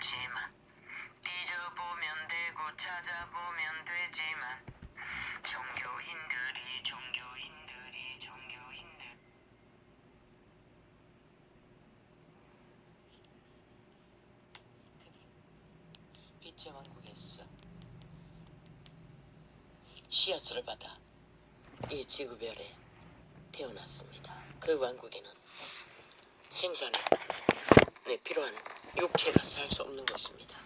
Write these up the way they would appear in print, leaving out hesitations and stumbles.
없지만 뒤져보면 되고 찾아보면 되지만 종교인들이 빛의 왕국에서 씨앗을 받아 이 지구별에 태어났습니다. 그 왕국에는 생산에 필요한 육체가 살 수 없는 것입니다.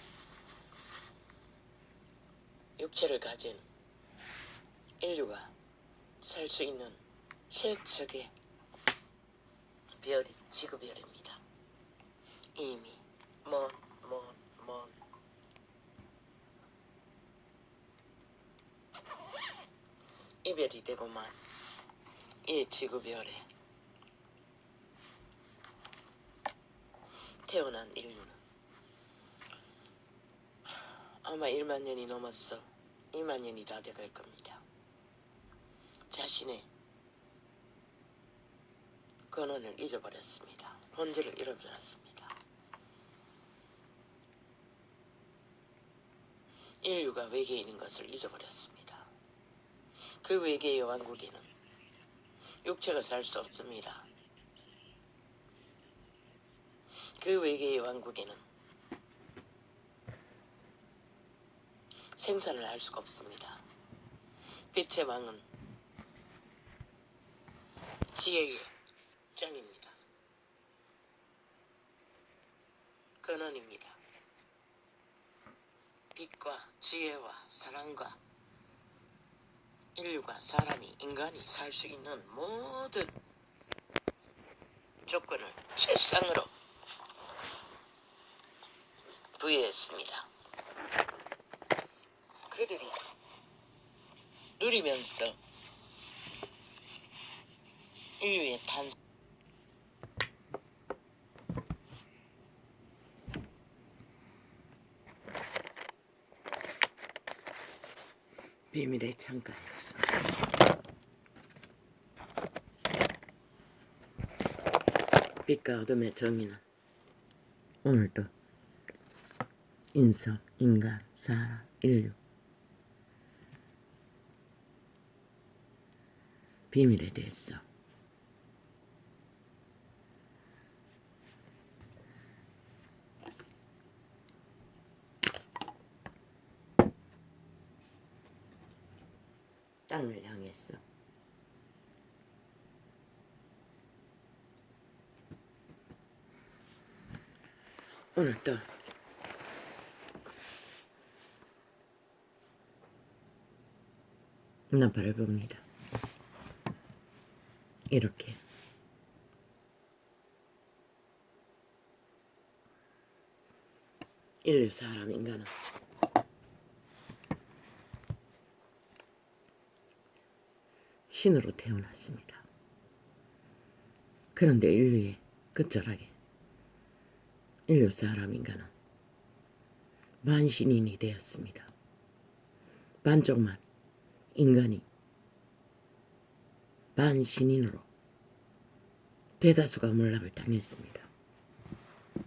육체를 가진 인류가 살 수 있는 최적의 별이 지구별입니다. 이미 먼 이별이 되고만 이 지구별에 태어난 인류는 아마 1만 년이 넘었어 2만 년이 다 돼갈 겁니다. 자신의 근원을 잊어버렸습니다. 본질을 잃어버렸습니다. 인류가 외계인인 것을 잊어버렸습니다. 그 외계의 왕국에는 육체가 살 수 없습니다. 그 외계의 왕국에는 생산을 할 수가 없습니다. 빛의 왕은 지혜의 짱입니다. 근원입니다. 빛과 지혜와 사랑과 인류가 인간이 살 수 있는 모든 조건을 최상으로 부여했습니다. 그들이 누리면서 인류의 비밀의 창가에서 빛과 어둠의 정의는 오늘도 인성, 인간, 사람, 인류 비밀에 대해서 땅을 향했어. 오늘 또 나팔을 봅니다. 이렇게 인류 사람 인간은 신으로 태어났습니다. 그런데 인류의 끝자락에 인류 사람 인간은 만신인이 되었습니다. 반쪽만 인간이 반신인으로 대다수가 몰락을 당했습니다.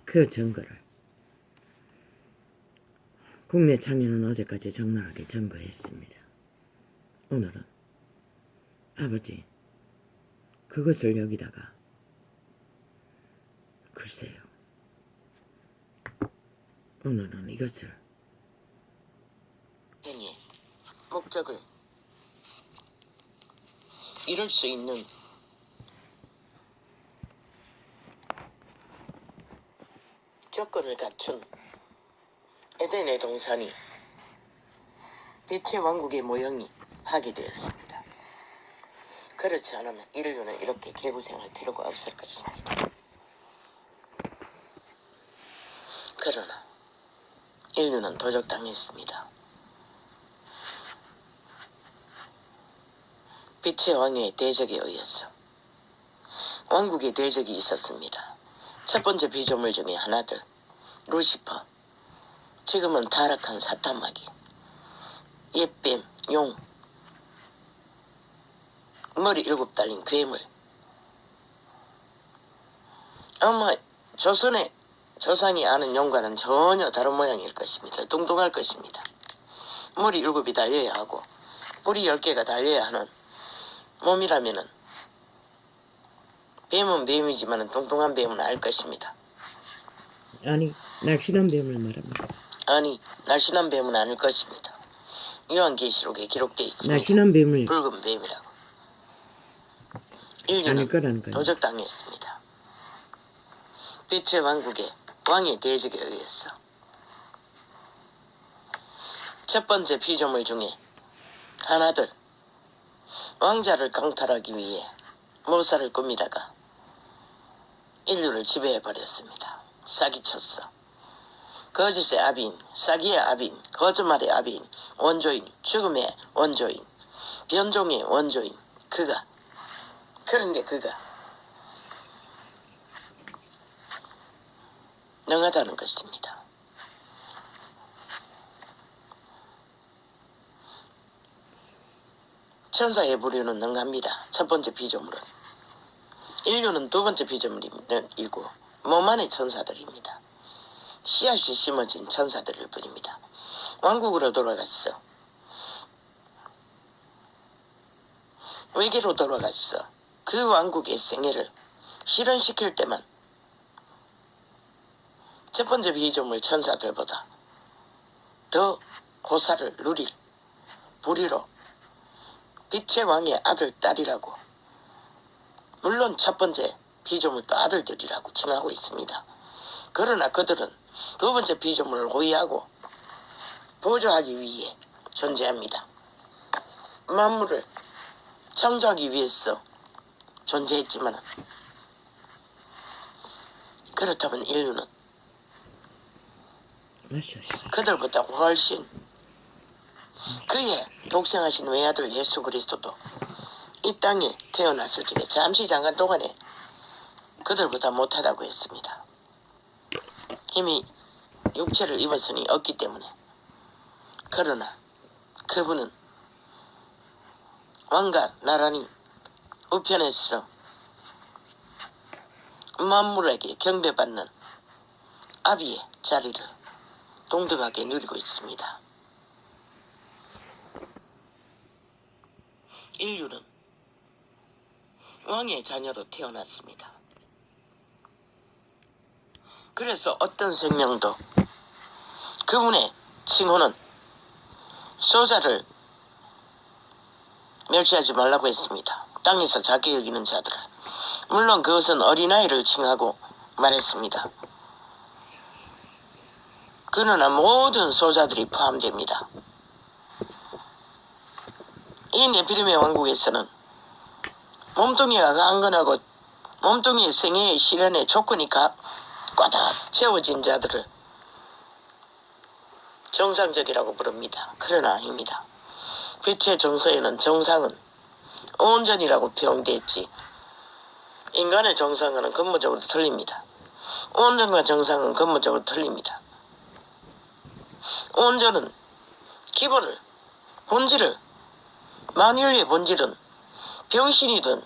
그 증거를 국내 참여는 어제까지 적나라하게 증거했습니다. 오늘은 아버지 그것을 여기다가 글쎄요. 오늘은 이것을 행의 목적을 이룰 수 있는 조건을 갖춘 에덴의 동산이 빛의 왕국의 모형이 파괴되었습니다. 그렇지 않으면 인류는 이렇게 개고생할 필요가 없을 것입니다. 그러나 인류는 도적당했습니다. 빛의 왕의 대적에 의해서 왕국의 대적이 있었습니다. 첫 번째 피조물 중에 하나들 루시퍼, 지금은 타락한 사탄마귀, 옛뱀, 용, 머리 7 달린 괴물. 아마 조선의 조상이 아는 용과는 전혀 다른 모양일 것입니다. 뚱뚱할 것입니다. 머리 7이 달려야 하고 뿌리 10개가 달려야 하는 몸이라면은 뱀은 뱀이지만 뚱뚱한 뱀은 알 것입니다. 아니, 날씬한 뱀을 말합니다. 아니, 날씬한 뱀은 아닐 것입니다. 요한계시록에 기록되어 있습니다. 날씬한 뱀을 붉은 뱀이라고. 아닐 인류는 거라는 거예요. 도적당했습니다. 빛의 왕국의 왕의 대적에 의해서. 첫 번째 피조물 중에 하나들 왕자를 강탈하기 위해 모사를 꾸미다가 인류를 지배해버렸습니다. 사기쳤어. 거짓의 아비인, 사기의 아비인, 거짓말의 아비인, 원조인, 죽음의 원조인, 변종의 원조인 그가. 그런데 그가 능하다는 것입니다. 천사의 부류는 능합니다. 첫 번째 피조물은. 인류는 두 번째 피조물이고 몸 안의 천사들입니다. 씨앗이 심어진 천사들일 뿐입니다. 왕국으로 돌아갔어. 외계로 돌아갔어. 그 왕국의 생애를 실현시킬 때만 첫 번째 피조물 천사들보다 더 호사를 누릴 부리로 빛의 왕의 아들, 딸이라고. 물론 첫 번째 피조물도 아들들이라고 칭하고 있습니다. 그러나 그들은 두 번째 피조물을 호위하고 보조하기 위해 존재합니다. 만물을 창조하기 위해서 존재했지만 그렇다면 인류는 그들보다 훨씬 그의 독생하신 외아들 예수 그리스도도 이 땅에 태어났을 적에 잠시 잠깐 동안에 그들보다 못하다고 했습니다. 이미 육체를 입었으니 없기 때문에. 그러나 그분은 왕과 나란히 우편에서 만물에게 경배받는 아비의 자리를 동등하게 누리고 있습니다. 인류는 왕의 자녀로 태어났습니다. 그래서 어떤 생명도 그분의 칭호는 소자를 멸시하지 말라고 했습니다. 땅에서 작게 여기는 자들을. 물론 그것은 어린아이를 칭하고 말했습니다. 그러나 모든 소자들이 포함됩니다. 이 네피림의 왕국에서는 몸뚱이가 강건하고 몸뚱이의 생애의 실현의 조건이 꽉 채워진 자들을 정상적이라고 부릅니다. 그러나 아닙니다. 빛의 정서에는 정상은 온전이라고 표현되었지 인간의 정상은 근본적으로 틀립니다. 온전과 정상은 근본적으로 틀립니다. 온전은 기본을, 본질을, 만유의 본질은 병신이든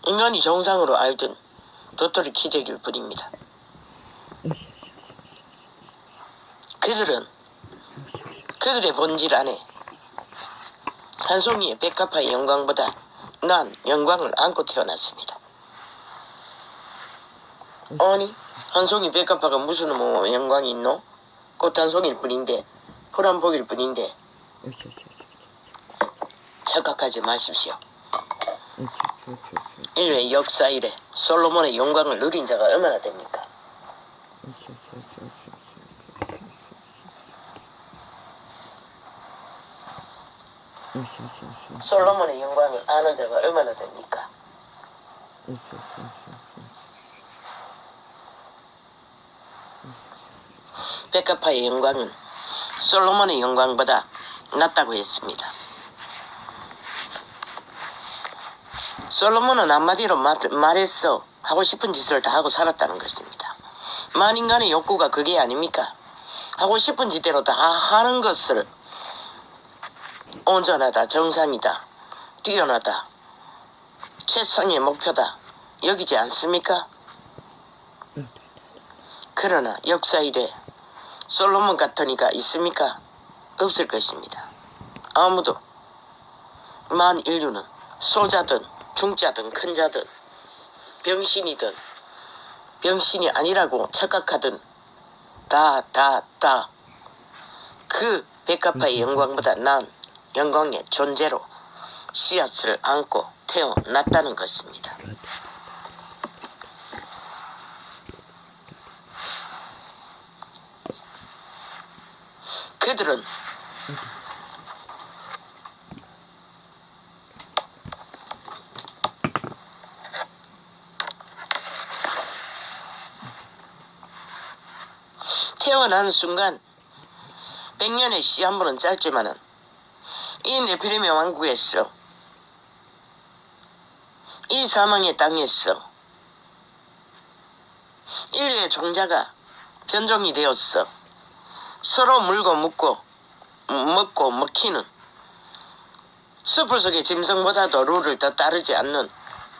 인간이 정상으로 알든 도토리 기적일 뿐입니다. 그들의 본질 안에 한 송이의 백합화의 영광보다 난 영광을 안고 태어났습니다. 아니, 한 송이 백합화가 무슨 영광이 있노? 꽃 한 송이일 뿐인데, 호란복일 뿐인데. 착각하지 마십시오. 인류의 역사 이래 솔로몬의 영광을 누린 자가 얼마나 됩니까? 솔로몬의 영광을 아는 자가 얼마나 됩니까? 백합화의 영광은 솔로몬의 영광보다 낫다고 했습니다. 솔로몬은 한마디로 말했어 하고 싶은 짓을 다 하고 살았다는 것입니다. 만인간의 욕구가 그게 아닙니까? 하고 싶은 짓대로 다 하는 것을 온전하다, 정상이다, 뛰어나다, 최상의 목표다 여기지 않습니까? 그러나 역사 이래 솔로몬 같은 이가 있습니까? 없을 것입니다. 아무도 만 인류는 소자든 중자든 큰자든 병신이든 병신이 아니라고 착각하든 다 그 백합화의 영광보다 나은 영광의 존재로 씨앗을 안고 태어났다는 것입니다. 그들은 태어나는 순간 100년의 시한부는 짧지만은 이 네피림의 왕국에서 이 사망의 땅에서 인류의 종자가 변종이 되었어. 서로 물고 묻고 먹고 먹히는 숲을 속의 짐승보다도 룰을 더 따르지 않는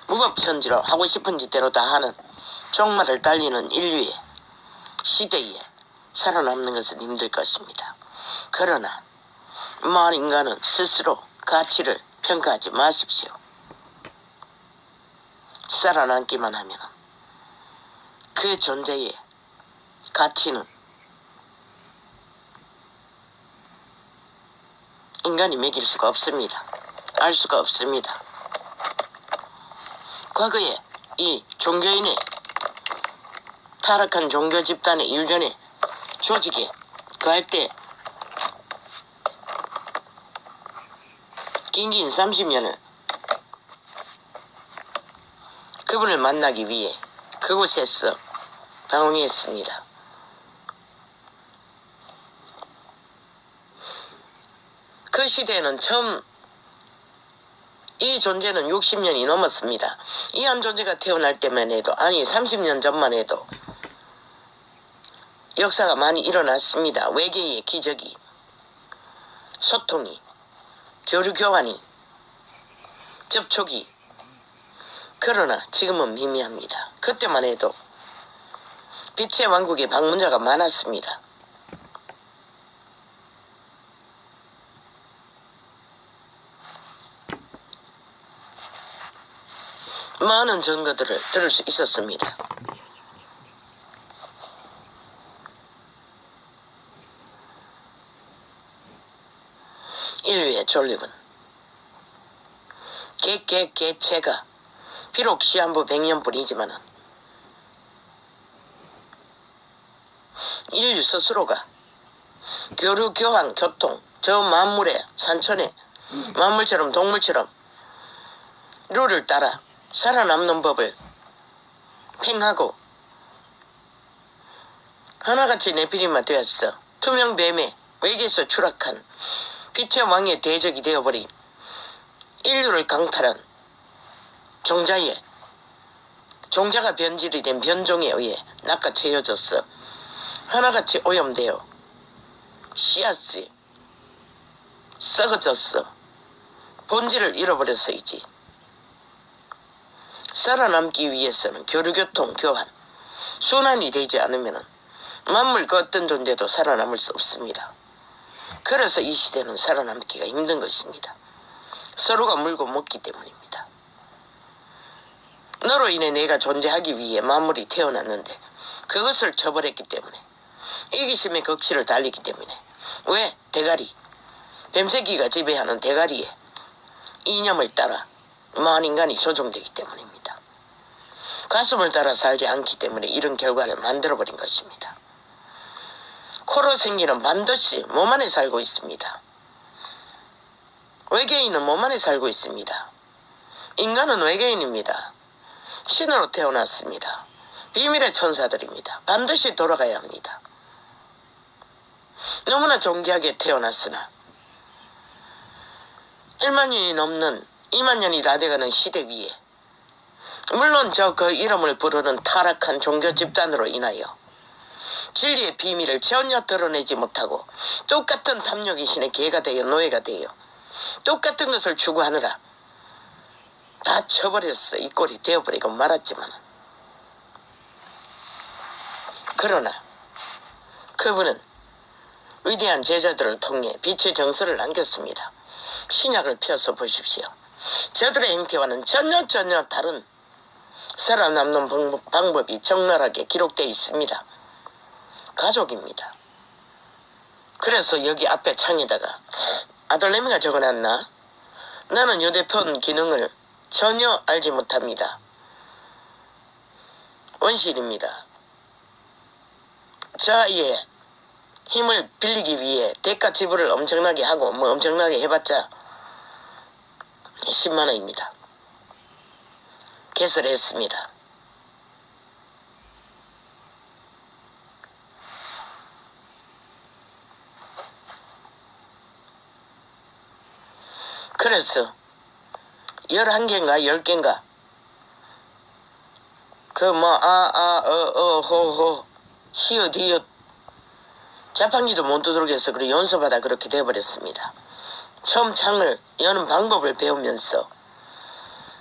무법천지로 하고 싶은 짓대로 다 하는 종말을 달리는 인류의 시대에 살아남는 것은 힘들 것입니다. 그러나 만 인간은 스스로 가치를 평가하지 마십시오. 살아남기만 하면 그 존재의 가치는 인간이 매길 수가 없습니다. 알 수가 없습니다. 과거에 이 종교인의 타락한 종교 집단의 일련의 조직에 그할 때 긴긴 30년을 그분을 만나기 위해 그곳에서 방황했습니다. 그 시대에는 처음 이 존재는 60년이 넘었습니다. 이 한 존재가 태어날 때만 해도 아니 30년 전만 해도 역사가 많이 일어났습니다. 외계의 기적이, 소통이, 교류 교환이, 접촉이. 그러나 지금은 미미합니다. 그때만 해도 빛의 왕국에 방문자가 많았습니다. 많은 증거들을 들을 수 있었습니다. 인류의 존립은 개체가 비록 시한부 100년뿐이지만 인류 스스로가 교류, 교환, 교통, 저 만물의 산천의 만물처럼 동물처럼 룰을 따라 살아남는 법을 팽하고 하나같이 네피림만 되었어. 투명 뱀의 외계에서 추락한 빛의 왕의 대적이 되어버린 인류를 강탈한 종자가 변질이 된 변종에 의해 낚아채여졌어. 하나같이 오염되어 씨앗이 썩어졌어. 본질을 잃어버렸어이지. 살아남기 위해서는 교류교통 교환 순환이 되지 않으면 만물 그 어떤 존재도 살아남을 수 없습니다. 그래서 이 시대는 살아남기가 힘든 것입니다. 서로가 물고 먹기 때문입니다. 너로 인해 내가 존재하기 위해 만물이 태어났는데 그것을 처벌했기 때문에 이기심의 극치를 달리기 때문에 왜 대가리 뱀새끼가 지배하는 대가리의 이념을 따라 만인간이 조종되기 때문입니다. 가슴을 따라 살지 않기 때문에 이런 결과를 만들어버린 것입니다. 코로 생기는 반드시 몸 안에 살고 있습니다. 외계인은 몸 안에 살고 있습니다. 인간은 외계인입니다. 신으로 태어났습니다. 비밀의 천사들입니다. 반드시 돌아가야 합니다. 너무나 존귀하게 태어났으나 1만 년이 넘는 2만 년이 다 돼가는 시대 위에 물론 그 이름을 부르는 타락한 종교 집단으로 인하여 진리의 비밀을 전혀 드러내지 못하고 똑같은 탐욕의 신의 개가 되어 노예가 되어 똑같은 것을 추구하느라 다 쳐버렸어. 이 꼴이 되어버리고 말았지만 그러나 그분은 위대한 제자들을 통해 빛의 정서를 남겼습니다. 신약을 펴서 보십시오. 저들의 행태와는 전혀 다른 살아남는 방법이 적나라하게 기록되어 있습니다. 가족입니다. 그래서 여기 앞에 창에다가 아들내미가 적어놨나? 나는 휴대폰 기능을 전혀 알지 못합니다. 원신입니다. 자아의 힘을 빌리기 위해 대가 지불을 엄청나게 하고 뭐 엄청나게 해봤자 10만 원입니다. 개설했습니다. 그래서 11개인가 10개인가 호호 히읗 히읗 자판기도 못 두들겨서 그래 연습하다 그렇게 돼버렸습니다. 처음 창을 여는 방법을 배우면서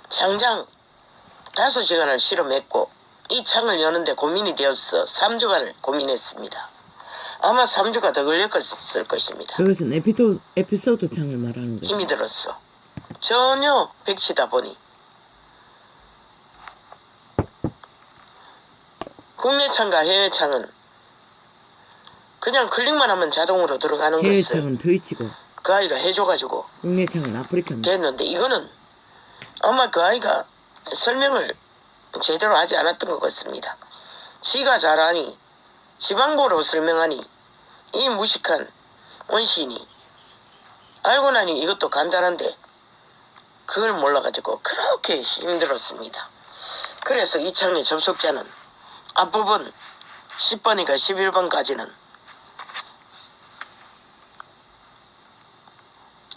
장장 5시간을 실험했고 이 창을 여는데 고민이 되어서 3주간을 고민했습니다. 아마 3주가 더 걸렸을 것입니다. 그것은 에피소드 창을 말하는 거죠. 힘이 들었어. 전혀 백치다 보니 국내 창과 해외 창은 그냥 클릭만 하면 자동으로 들어가는 해외 것을 창은 트위치고 그 아이가 해줘가지고 국내 창은 아프리카입니다. 됐는데 이거는 아마 그 아이가 설명을 제대로 하지 않았던 것 같습니다. 지가 잘하니 지방고로 설명하니 이 무식한 원신이 알고 나니 이것도 간단한데 그걸 몰라가지고 그렇게 힘들었습니다. 그래서 이 창의 접속자는 앞부분 10번이니까 11번까지는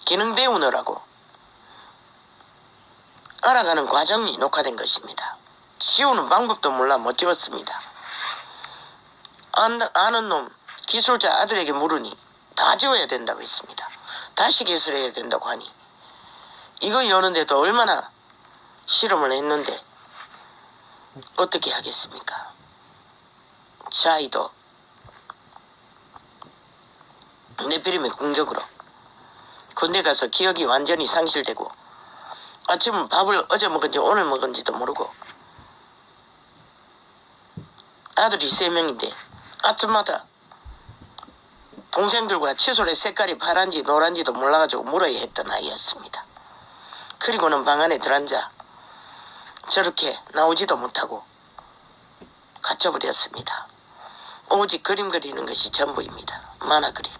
기능 배우느라고 알아가는 과정이 녹화된 것입니다. 지우는 방법도 몰라 못 지웠습니다. 아는 놈 기술자 아들에게 물으니 다 지워야 된다고 했습니다. 다시 개설해야 된다고 하니 이거 여는데도 얼마나 실험을 했는데 어떻게 하겠습니까? 자이도 네피림의 공격으로 군대 가서 기억이 완전히 상실되고 아침 밥을 어제 먹은지 오늘 먹은지도 모르고 아들이 3명인데 아침마다 동생들과 칫솔의 색깔이 파란지 노란지도 몰라가지고 물어야 했던 아이였습니다. 그리고는 방 안에 들어앉아 저렇게 나오지도 못하고 갇혀버렸습니다. 오직 그림 그리는 것이 전부입니다. 만화 그림.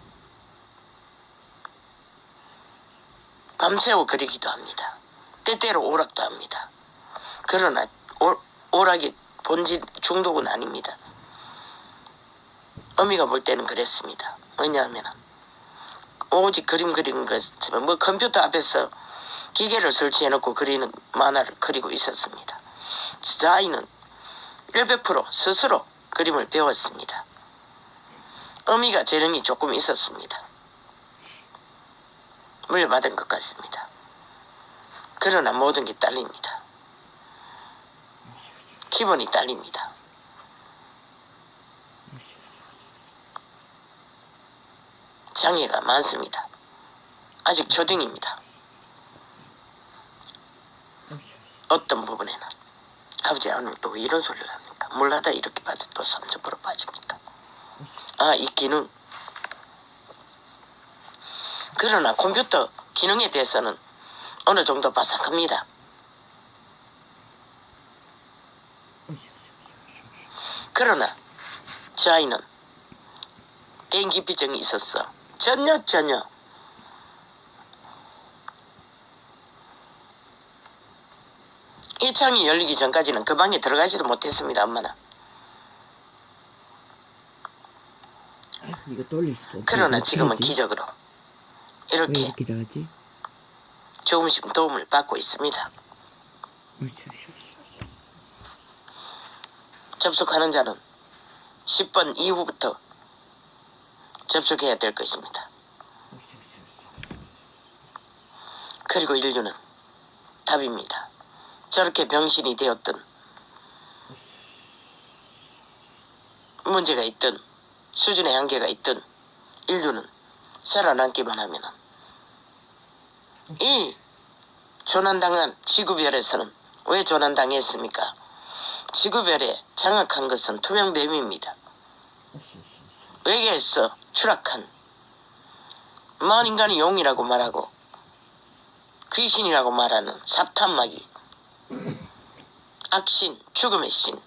밤새워 그리기도 합니다. 때때로 오락도 합니다. 그러나 오락이 본질 중독은 아닙니다. 어미가 볼 때는 그랬습니다. 왜냐하면 오직 그림 그리는 것이지만 뭐 컴퓨터 앞에서 기계를 설치해놓고 그리는 만화를 그리고 있었습니다. 저 아이는 100% 스스로 그림을 배웠습니다. 어미가 재능이 조금 있었습니다. 물려받은 것 같습니다. 그러나 모든 게 딸립니다. 기본이 딸립니다. 장애가 많습니다. 아직 초등입니다. 어떤 부분에는 아버지 오늘 또 이런 소리를 합니까? 몰라다 이렇게 빠져 또 30% 빠집니까? 이 기능. 그러나 컴퓨터 기능에 대해서는 어느 정도 바삭합니다. 그러나 저 아이는 개인기피증이 있었어. 전혀 이 창이 열리기 전까지는 그 방에 들어가지도 못했습니다. 엄마는. 이거 돌릴 수도 없고. 그러나 지금은 기적으로 왜 이렇게 이렇게 나가지? 조금씩 도움을 받고 있습니다. 접속하는 자는 10번 이후부터 접속해야 될 것입니다. 그리고 인류는 답입니다. 저렇게 병신이 되었던 문제가 있든 수준의 한계가 있든 인류는 살아남기만 하면은 이 조난당한 지구별에서는 왜 조난당했습니까? 지구별에 장악한 것은 투명뱀입니다. 외계에서 추락한 먼 인간의 용이라고 말하고 귀신이라고 말하는 사탄마귀, 악신, 죽음의 신.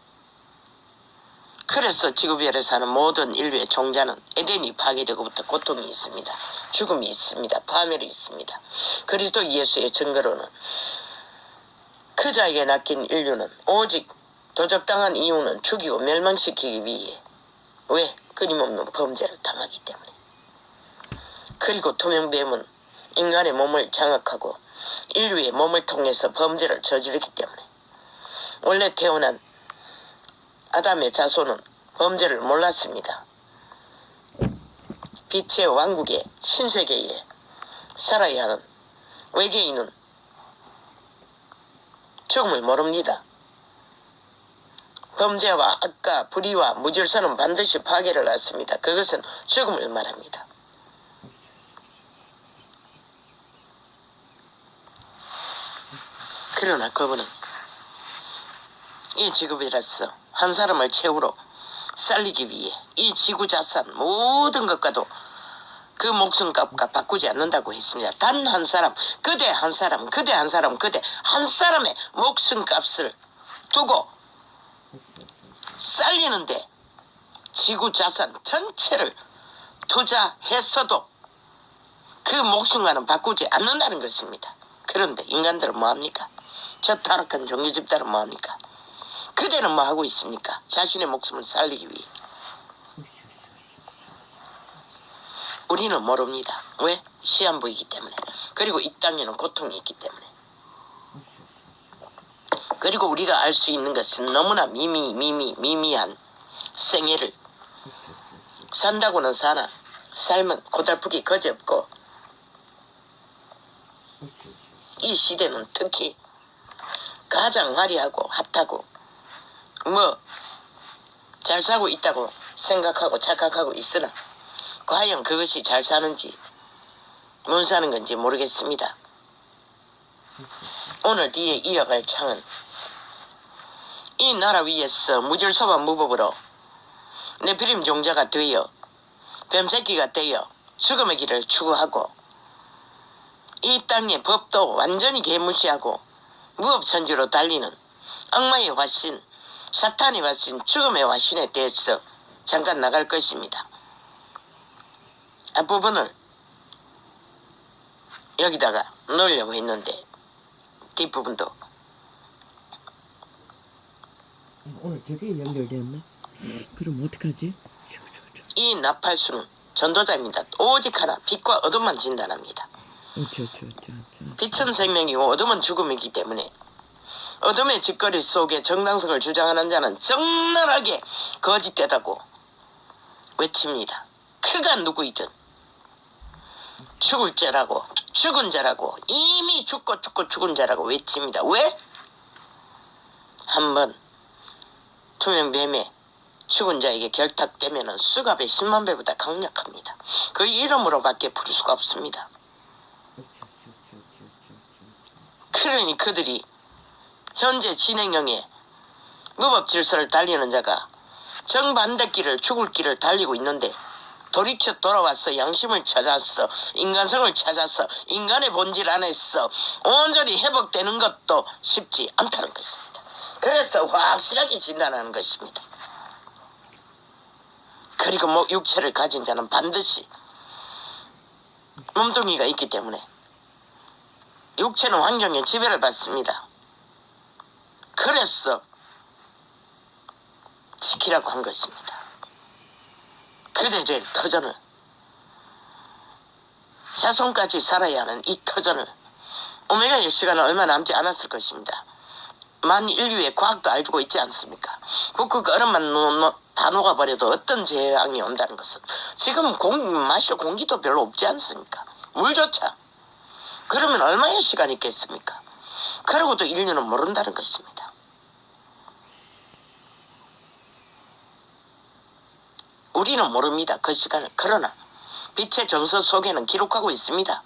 그래서 지구별에 사는 모든 인류의 종자는 에덴이 파괴되고부터 고통이 있습니다. 죽음이 있습니다. 파멸이 있습니다. 그리스도 예수의 증거로는 그 자에게 낚인 인류는 오직 도적당한 이유는 죽이고 멸망시키기 위해 왜? 끊임없는 범죄를 당하기 때문에. 그리고 투명뱀은 인간의 몸을 장악하고 인류의 몸을 통해서 범죄를 저지르기 때문에 원래 태어난 아담의 자손은 범죄를 몰랐습니다. 빛의 왕국의 신세계에 살아야 하는 외계인은 죽음을 모릅니다. 범죄와 악과 불의와 무질서는 반드시 파괴를 낳습니다. 그것은 죽음을 말합니다. 그러나 그분은 이 지구별에서 한 사람을 최후로 살리기 위해 이 지구 자산 모든 것과도 그 목숨값과 바꾸지 않는다고 했습니다. 단 한 사람, 그대 한 사람, 그대 한 사람, 그대 한 사람의 목숨값을 두고 살리는데 지구 자산 전체를 투자했어도 그 목숨과는 바꾸지 않는다는 것입니다. 그런데 인간들은 뭐합니까? 저 타락한 종교 집단은 뭐합니까? 그대는 뭐 하고 있습니까? 자신의 목숨을 살리기 위해. 우리는 모릅니다. 왜? 시한부이기 때문에. 그리고 이 땅에는 고통이 있기 때문에. 그리고 우리가 알 수 있는 것은 너무나 미미한 생애를 산다고는 사나 삶은 고달프기 거지없고 이 시대는 특히 가장 화려하고 핫하고 뭐 잘 살고 있다고 생각하고 착각하고 있으나 과연 그것이 잘 사는지 못 사는 건지 모르겠습니다. 오늘 뒤에 이어갈 창은 이 나라 위에서 무질서한 무법으로 네피림 종자가 되어 뱀새끼가 되어 죽음의 길을 추구하고 이 땅의 법도 완전히 개무시하고 무법천지로 달리는 악마의 화신, 사탄의 화신, 죽음의 화신에 대해서 잠깐 나갈 것입니다. 앞부분을 여기다가 넣으려고 했는데 뒷부분도 오늘 저게 연결되었나? 그럼 어떡하지? 이 나팔수는 전도자입니다. 오직 하나 빛과 어둠만 진단합니다. 빛은 생명이고 어둠은 죽음이기 때문에 어둠의 짓거리 속에 정당성을 주장하는 자는 적나라하게 거짓되다고 외칩니다. 그가 누구이든 죽을 자라고 죽은 자라고 이미 죽고 죽은 자라고 외칩니다. 왜? 한번 투명뱀에 죽은 자에게 결탁되면 수갑의 10만 배보다 강력합니다. 그 이름으로밖에 부를 수가 없습니다. 그러니 그들이 현재 진행형에 무법 질서를 달리는 자가 정반대 길을 죽을 길을 달리고 있는데 돌이켜 돌아와서 양심을 찾아서 인간성을 찾아서 인간의 본질 안에서 온전히 회복되는 것도 쉽지 않다는 것입니다. 그래서 확실하게 진단하는 것입니다. 그리고 육체를 가진 자는 반드시 몸뚱이가 있기 때문에 육체는 환경에 지배를 받습니다. 그래서 지키라고 한 것입니다. 그들의 터전을 자손까지 살아야 하는 이 터전을 오메가의 시간은 얼마 남지 않았을 것입니다. 만 인류의 과학도 알고 있지 않습니까? 북극 얼음만 다 녹아버려도 어떤 재앙이 온다는 것은 지금 마실 공기도 별로 없지 않습니까? 물조차. 그러면 얼마의 시간이 있겠습니까? 그러고도 인류는 모른다는 것입니다. 우리는 모릅니다. 그 시간을. 그러나 빛의 정서 속에는 기록하고 있습니다.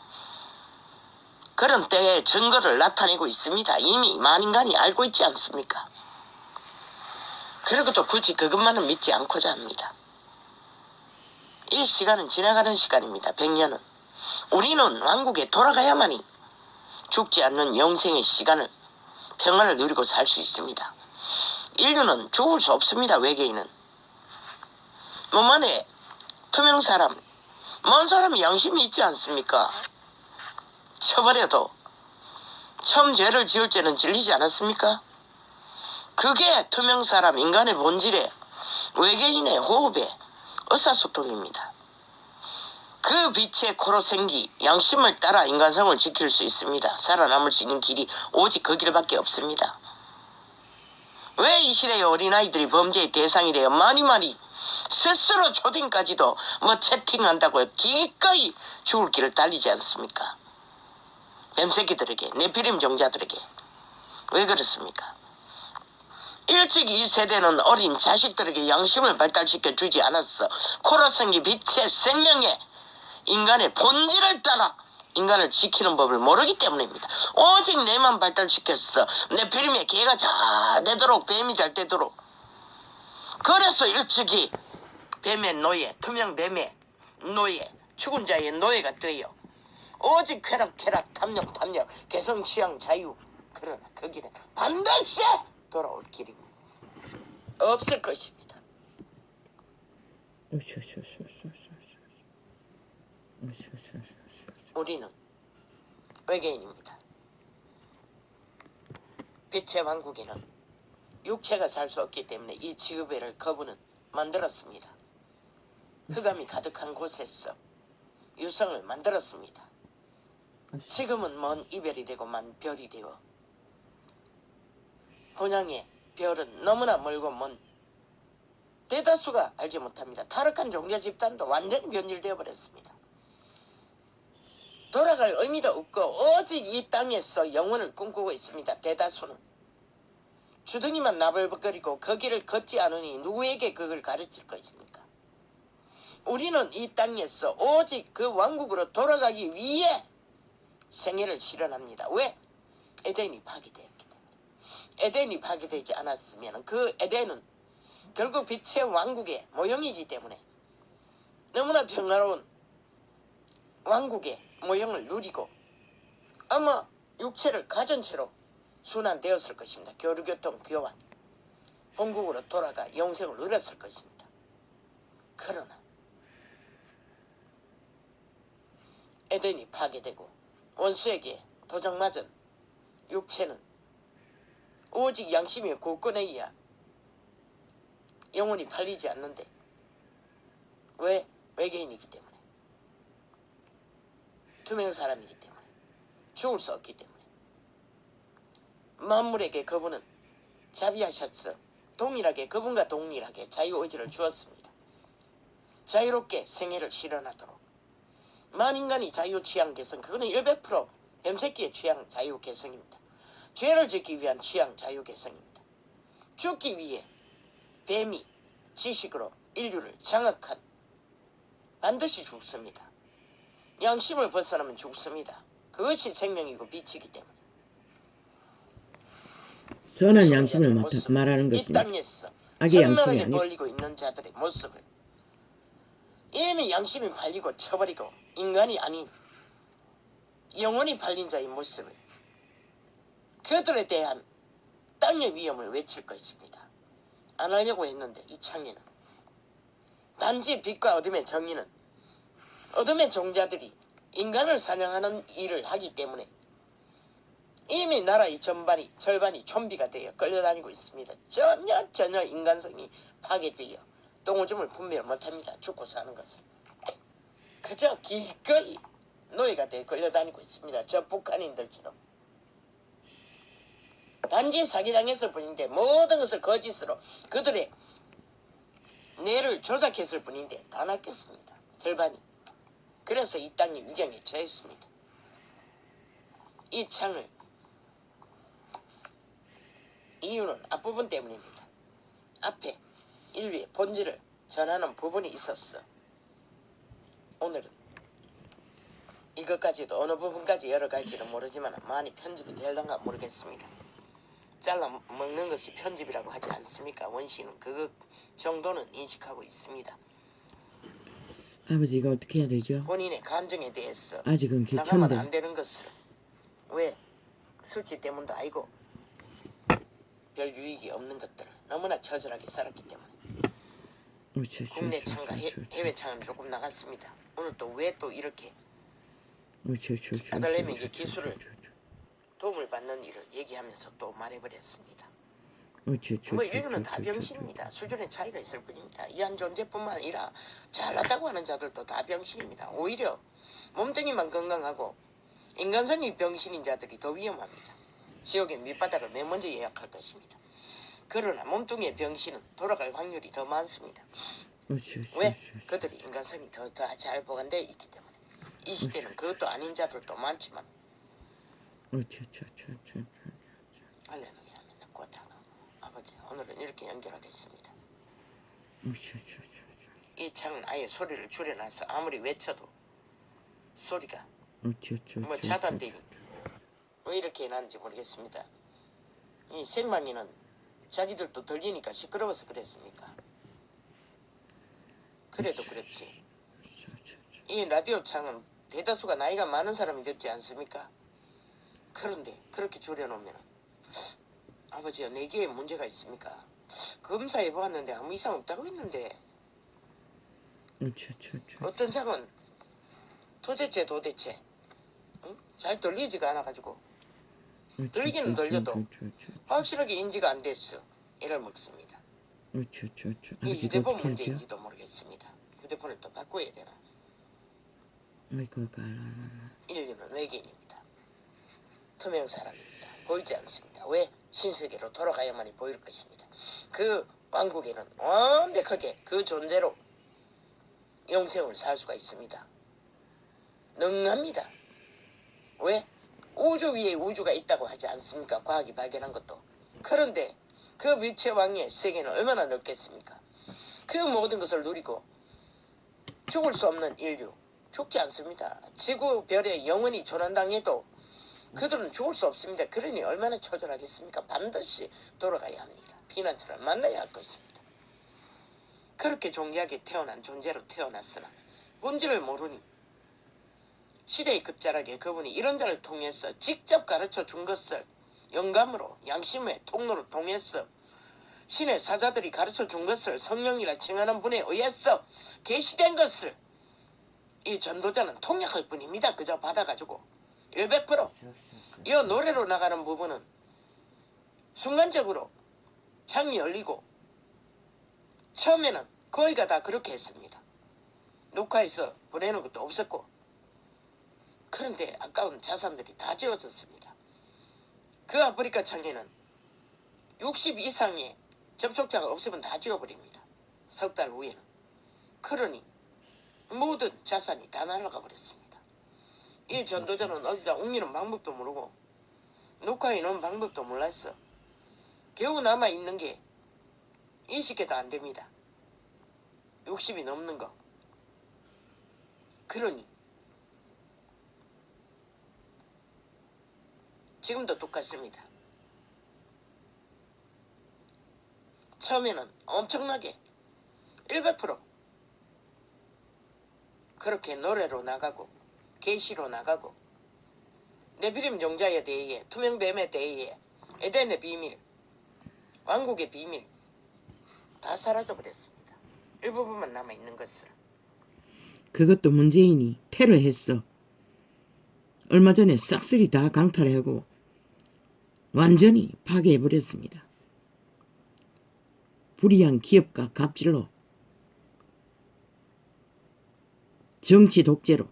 그런 때의 증거를 나타내고 있습니다. 이미 만인간이 알고 있지 않습니까? 그리고 또 굳이 그것만은 믿지 않고자 합니다. 이 시간은 지나가는 시간입니다. 100년은. 우리는 왕국에 돌아가야만이 죽지 않는 영생의 시간을, 평안을 누리고 살 수 있습니다. 인류는 죽을 수 없습니다. 외계인은. 몸 안에 투명 사람, 먼 사람이 양심이 있지 않습니까? 쳐버려도 처음 죄를 지을 때는 질리지 않았습니까? 그게 투명 사람, 인간의 본질에, 외계인의 호흡에 의사소통입니다. 그 빛의 코로 생기, 양심을 따라 인간성을 지킬 수 있습니다. 살아남을 수 있는 길이 오직 그 길밖에 없습니다. 왜 이 시대의 어린아이들이 범죄의 대상이 되어 많이 스스로 초딩까지도 채팅한다고 기꺼이 죽을 길을 달리지 않습니까? 뱀새끼들에게, 네피림 종자들에게. 왜 그렇습니까? 일찍 이 세대는 어린 자식들에게 양심을 발달시켜 주지 않았어. 코로 생기 빛의 생명에 인간의 본질을 따라 인간을 지키는 법을 모르기 때문입니다. 오직 내만 발달시켰어. 네피림의 개가 잘 되도록, 뱀이 잘 되도록. 그래서 일찍이 뱀의 노예, 투명 뱀의 노예, 죽은 자의 노예가 되어 오직 쾌락, 탐욕, 개성, 취향, 자유. 그러나 그 길은 반드시 돌아올 길입니다. 없을 것입니다. 우리는 외계인입니다. 빛의 왕국에는 육체가 살 수 없기 때문에 이 지구배를 거부는 만들었습니다. 흑암이 가득한 곳에서 유성을 만들었습니다. 지금은 먼 이별이 되고 만 별이 되어 본향의 별은 너무나 멀고 먼 대다수가 알지 못합니다. 타락한 종교 집단도 완전히 변질되어 버렸습니다. 돌아갈 의미도 없고 오직 이 땅에서 영혼을 꿈꾸고 있습니다. 대다수는 주둥이만 나불거리고 그 길을 걷지 않으니 누구에게 그걸 가르칠 것입니까? 우리는 이 땅에서 오직 그 왕국으로 돌아가기 위해 생애를 실현합니다. 왜? 에덴이 파괴되었기 때문에. 에덴이 파괴되지 않았으면 그 에덴은 결국 빛의 왕국의 모형이기 때문에 너무나 평화로운 왕국의 모형을 누리고 아마 육체를 가진 채로 순환되었을 것입니다. 교류교통, 교환, 본국으로 돌아가 영생을 누렸을 것입니다. 그러나 에덴이 파괴되고 원수에게 도적맞은 육체는 오직 양심이 굳건해야 영혼이 팔리지 않는데 왜? 외계인이기 때문에, 투명 사람이기 때문에, 죽을 수 없기 때문에. 만물에게 그분은 자비하셨어. 동일하게, 그분과 동일하게 자유의지를 주었습니다. 자유롭게 생애를 실현하도록. 만인간이 자유 취향 개성, 그거는 100% 뱀새끼의 취향 자유 개성입니다. 죄를 짓기 위한 취향 자유 개성입니다. 죽기 위해 뱀이 지식으로 인류를 장악한, 반드시 죽습니다. 양심을 벗어나면 죽습니다. 그것이 생명이고 빛이기 때문에. 선한 양심을 말하는 이 것은 땅에서 악의 양심이 선명하게 아니라 돌리고 있는 자들의 모습을 이미 양심이 팔리고 쳐버리고 인간이 아닌 영혼이 팔린 자의 모습을, 그들에 대한 땅의 위험을 외칠 것입니다. 안 하려고 했는데 이 창에는 단지 빛과 어둠의 정의는 어둠의 종자들이 인간을 사냥하는 일을 하기 때문에 이미 나라의 절반이 좀비가 되어 끌려다니고 있습니다. 전혀 인간성이 파괴되어 똥오줌을 분별 못합니다. 죽고 사는 것을. 그저 기꺼이 노예가 되어 끌려다니고 있습니다. 저 북한인들처럼. 단지 사기당했을 뿐인데 모든 것을 거짓으로 그들의 뇌를 조작했을 뿐인데 다 낚였습니다. 절반이. 그래서 이 땅이 위경에 처했습니다. 이 창을, 이유는 앞부분 때문입니다. 앞에 인류의 본질을 전하는 부분이 있었어. 오늘은 이것까지도 어느 부분까지 열어갈지는 모르지만 많이 편집이 될런가 모르겠습니다. 잘라 먹는 것이 편집이라고 하지 않습니까? 원시는 그 정도는 인식하고 있습니다. 아버지 이거 어떻게 해야 되죠? 본인의 감정에 대해서 아직은 나가면 기초인데. 안 되는 것을 왜 술집 때문도 아니고 별 유익이 없는 것들을 너무나 처절하게 살았기 때문에 국내 창과 해외 창은 조금 나갔습니다. 오늘 또 왜 또 이렇게 아들내미 이제 기술을 도움을 받는 일을 얘기하면서 또 말해버렸습니다. 뭐 인류는 다 병신입니다. 수준의 차이가 있을 뿐입니다. 이한 존재뿐만 아니라 잘났다고 하는 자들도 다 병신입니다. 오히려 몸뚱이만 건강하고 인간성이 병신인 자들이 더 위험합니다. 지옥의 밑바닥을 맨 먼저 예약할 것입니다. 그러나 몸뚱이의 병신은 돌아갈 확률이 더 많습니다. 왜? 그들이 인간성이 더 잘 보관되어 있기 때문에. 이 시대는 그것도 아닌 자들도 많지만 할렐루야 아버지 오늘은 이렇게 연결하겠습니다. 이 창은 아예 소리를 줄여놔서 아무리 외쳐도 소리가 뭐 차단되니 왜 이렇게 해놨는지 모르겠습니다. 이 생방이는 자기들도 들리니까 시끄러워서 그랬습니까? 그래도 그렇지. 이 라디오 창은 대다수가 나이가 많은 사람이 듣지 않습니까? 그런데 그렇게 줄여놓으면 아버지야 4개의 문제가 있습니까? 검사해보았는데 아무 이상 없다고 했는데 어떤 장은 도대체 응? 잘 들리지가 않아가지고 들리기는 들려도 확실하게 인지가 안 됐어. 이를 먹습니다. 이 휴대폰 문제인지도 모르겠습니다. 휴대폰을 또 바꿔야 되나? 인류는 외계인입니다. 투명 사람입니다. 보이지 않습니다. 왜? 신세계로 돌아가야만이 보일 것입니다. 그 왕국에는 완벽하게 그 존재로 영생을 살 수가 있습니다. 능합니다. 왜? 우주 위에 우주가 있다고 하지 않습니까? 과학이 발견한 것도. 그런데 그 빛의 왕의 세계는 얼마나 넓겠습니까? 그 모든 것을 누리고 죽을 수 없는 인류. 죽지 않습니다. 지구별에 영원히 조난당해도 그들은 죽을 수 없습니다. 그러니 얼마나 처절하겠습니까? 반드시 돌아가야 합니다. 피난처를 만나야 할 것입니다. 그렇게 존귀하게 태어난 존재로 태어났으나 뭔지를 모르니 시대의 끝자락에 그분이 이런 자를 통해서 직접 가르쳐 준 것을 영감으로 양심의 통로를 통해서 신의 사자들이 가르쳐 준 것을 성령이라 칭하는 분에 의해서 계시된 것을 이 전도자는 통역할 뿐입니다. 그저 받아가지고 100%이 노래로 나가는 부분은 순간적으로 창이 열리고 처음에는 거의가 다 그렇게 했습니다. 녹화해서 보내는 것도 없었고 그런데 아까운 자산들이 다 지워졌습니다. 그 아프리카 창에는 60 이상의 접촉자가 없으면 다 지워버립니다. 석 달 후에는. 그러니 모든 자산이 다 날아가 버렸습니다. 이 전도자는 어디다 옮기는 방법도 모르고 녹화해 놓은 방법도 몰랐어. 겨우 남아있는 게 20개도 안 됩니다. 60이 넘는 거. 그러니 지금도 똑같습니다. 처음에는 엄청나게 100% 그렇게 노래로 나가고 계시로 나가고 네피림 종자에 대해 투명뱀에 대해 에덴의 비밀 왕국의 비밀 다 사라져버렸습니다. 일부분만 남아있는 것을. 그것도 문재인이 테러했어. 얼마 전에 싹쓸이 다 강탈하고 완전히 파괴해버렸습니다. 불의한 기업가 갑질로 정치 독재로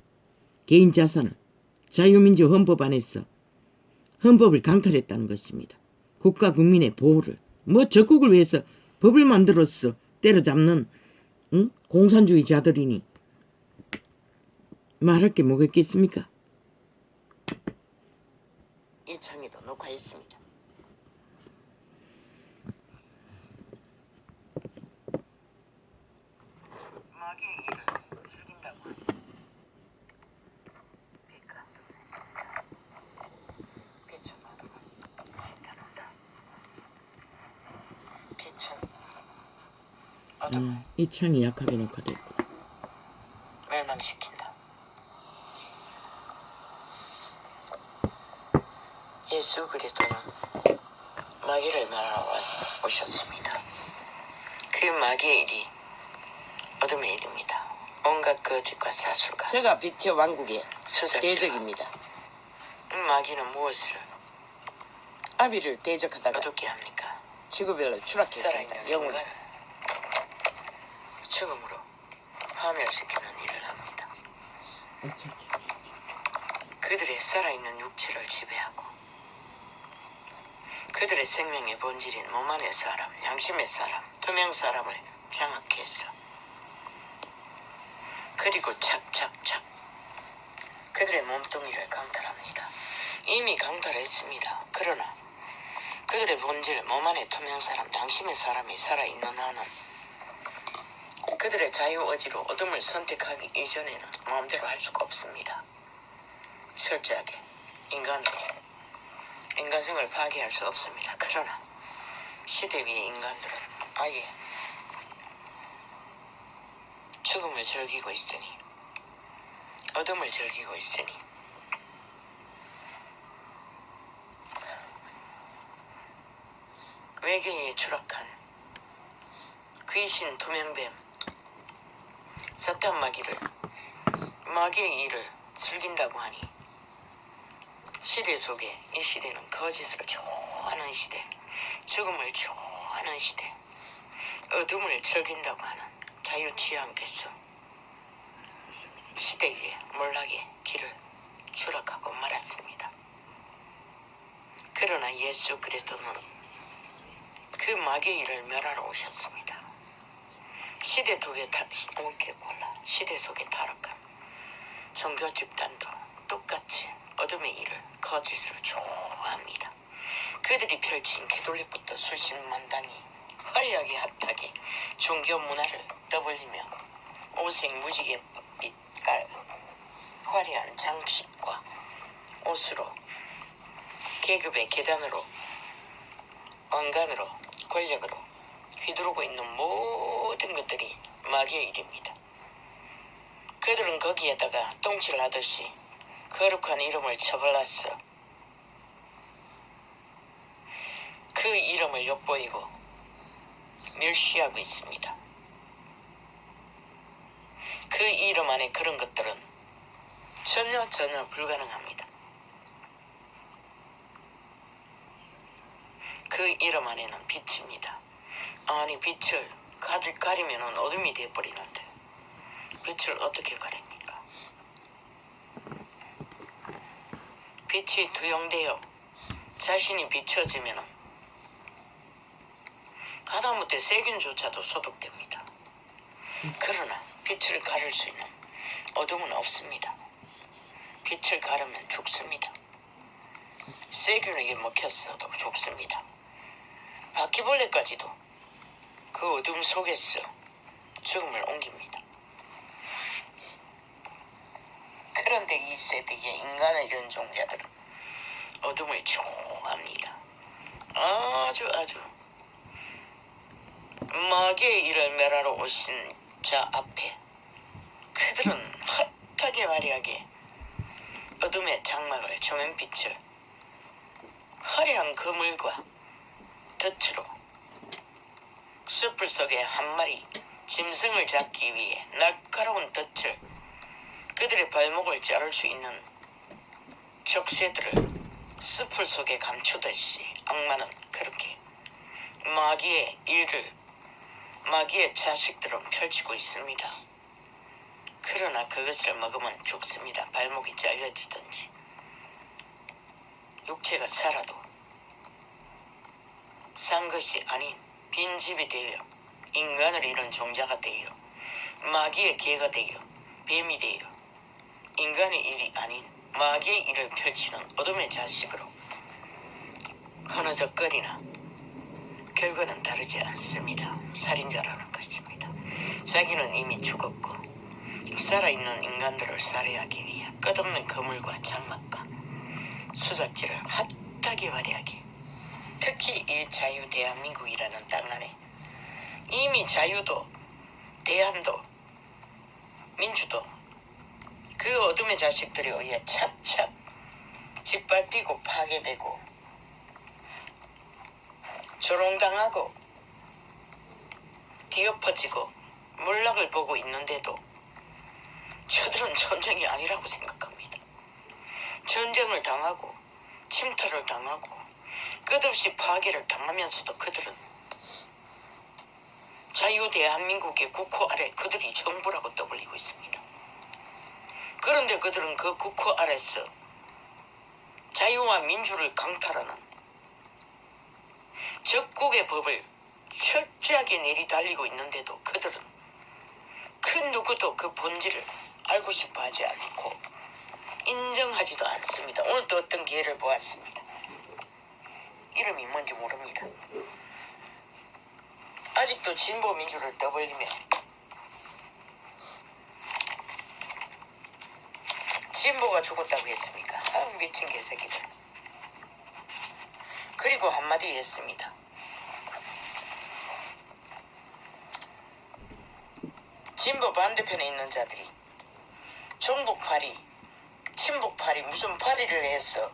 개인 자산을 자유민주 헌법 안에서 헌법을 강탈했다는 것입니다. 국가 국민의 보호를 적국을 위해서 법을 만들어서 때려잡는 공산주의자들이니 말할 게 뭐가 있겠습니까? 이 창에도 녹화했습니다. 마귀의 일을 즐긴다고 하니 빛과 어둠의 세계다. 빛은 어둠을 심겨놓는다. 빛은 어둠을 이 창이 약하게 녹화됐고. 멸망시킨다. 예수 그리스도는 마귀를 멸하러 오셨습니다. 그 마귀의 일이 어둠의 일입니다. 온갖 거짓과 사술과 제가 빛의 왕국의 대적입니다. 마귀는 무엇을 아비를 대적하다가 어둡게 합니까? 지구별로 추락했습니다. 영혼을 죽음으로 파멸시키는 일을 합니다. 그들의 살아있는 육체를 지배하고 그들의 생명의 본질인 몸 안의 사람, 양심의 사람, 투명 사람을 장악했어. 그리고 착착착 그들의 몸뚱이를 강탈합니다. 이미 강탈했습니다. 그러나 그들의 본질, 몸 안의 투명 사람, 양심의 사람이 살아있는 한은 그들의 자유의지로 어둠을 선택하기 이전에는 마음대로 할 수가 없습니다. 철저하게 인간성을 파괴할 수 없습니다. 그러나 시대 위의 인간들은 아예 죽음을 즐기고 있으니 어둠을 즐기고 있으니 외계에 추락한 귀신 투명뱀 사탄 마귀의 일을 즐긴다고 하니 시대 속에 이 시대는 거짓을 좋아하는 시대, 죽음을 좋아하는 시대, 어둠을 즐긴다고 하는 자유취향께서 시대 위에 몰락의 길을 추락하고 말았습니다. 그러나 예수 그리스도는 그 마귀의 일을 멸하러 오셨습니다. 시대 속에 타락한 종교 집단도 똑같이 어둠의 일을 거짓을 좋아합니다. 그들이 펼친 개돌릭부터 수십만 단위 화려하게 핫하게 종교 문화를 떠벌리며 오색 무지개 빛깔 화려한 장식과 옷으로 계급의 계단으로 왕관으로 권력으로 휘두르고 있는 모든 것들이 마귀의 일입니다. 그들은 거기에다가 똥칠하듯이 거룩한 이름을 쳐발랐어. 그 이름을 엿보이고 멸시하고 있습니다. 그 이름 안에 그런 것들은 전혀 불가능합니다. 그 이름 안에는 빛입니다. 아니 빛을 가리면 어둠이 되어버리는데 빛을 어떻게 가립니까? 빛이 투영되어 자신이 비춰지면 하다못해 세균조차도 소독됩니다. 그러나 빛을 가릴 수 있는 어둠은 없습니다. 빛을 가르면 죽습니다. 세균에게 먹혔어도 죽습니다. 바퀴벌레까지도 그 어둠 속에서 죽음을 옮깁니다. 그런데 이 세대의 인간의 이런 종자들은 어둠을 좋아합니다. 아주 마귀의 일을 멸하러 오신 자 앞에 그들은 핫하게 화려하게 어둠의 장막을 조명빛을 화려한 그물과 덫으로 숲을 속에 한 마리 짐승을 잡기 위해 날카로운 덫을 그들의 발목을 자를 수 있는 족쇄들을 숲을 속에 감추듯이 악마는 그렇게 마귀의 자식들은 펼치고 있습니다. 그러나 그것을 먹으면 죽습니다. 발목이 잘려지든지 육체가 살아도 산 것이 아닌 빈집이 되어 인간을 잃은 종자가 되어 마귀의 개가 되어 뱀이 되어 인간의 일이 아닌 마귀의 일을 펼치는 어둠의 자식으로 흐느적거리나 결과는 다르지 않습니다. 살인자라는 것입니다. 자기는 이미 죽었고 살아있는 인간들을 살해하기 위해 끝없는 거물과 장막과 수작질을 핫하게 화려하게, 특히 이 자유 대한민국이라는 땅 안에 이미 자유도 대한도 민주도 그 어둠의 자식들에 의해 찹찹 짓밟히고 파괴되고 조롱당하고 뒤엎어지고 몰락을 보고 있는데도 저들은 전쟁이 아니라고 생각합니다. 전쟁을 당하고 침탈을 당하고 끝없이 파괴를 당하면서도 그들은 자유 대한민국의 국호 아래 그들이 정부라고 떠벌리고 있습니다. 그런데 그들은 그 국호 아래서 자유와 민주를 강탈하는 적국의 법을 철저하게 내리달리고 있는데도 그들은 그 누구도 그 본질을 알고 싶어 하지 않고 인정하지도 않습니다. 오늘 또 어떤 기회를 보았습니다. 이름이 뭔지 모릅니다. 아직도 진보 민주를 떠벌리며 진보가 죽었다고 했습니까? 아, 미친 개새끼들. 그리고 한마디 했습니다. 진보 반대편에 있는 자들이 종북파리, 친북파리 무슨 파리를 해서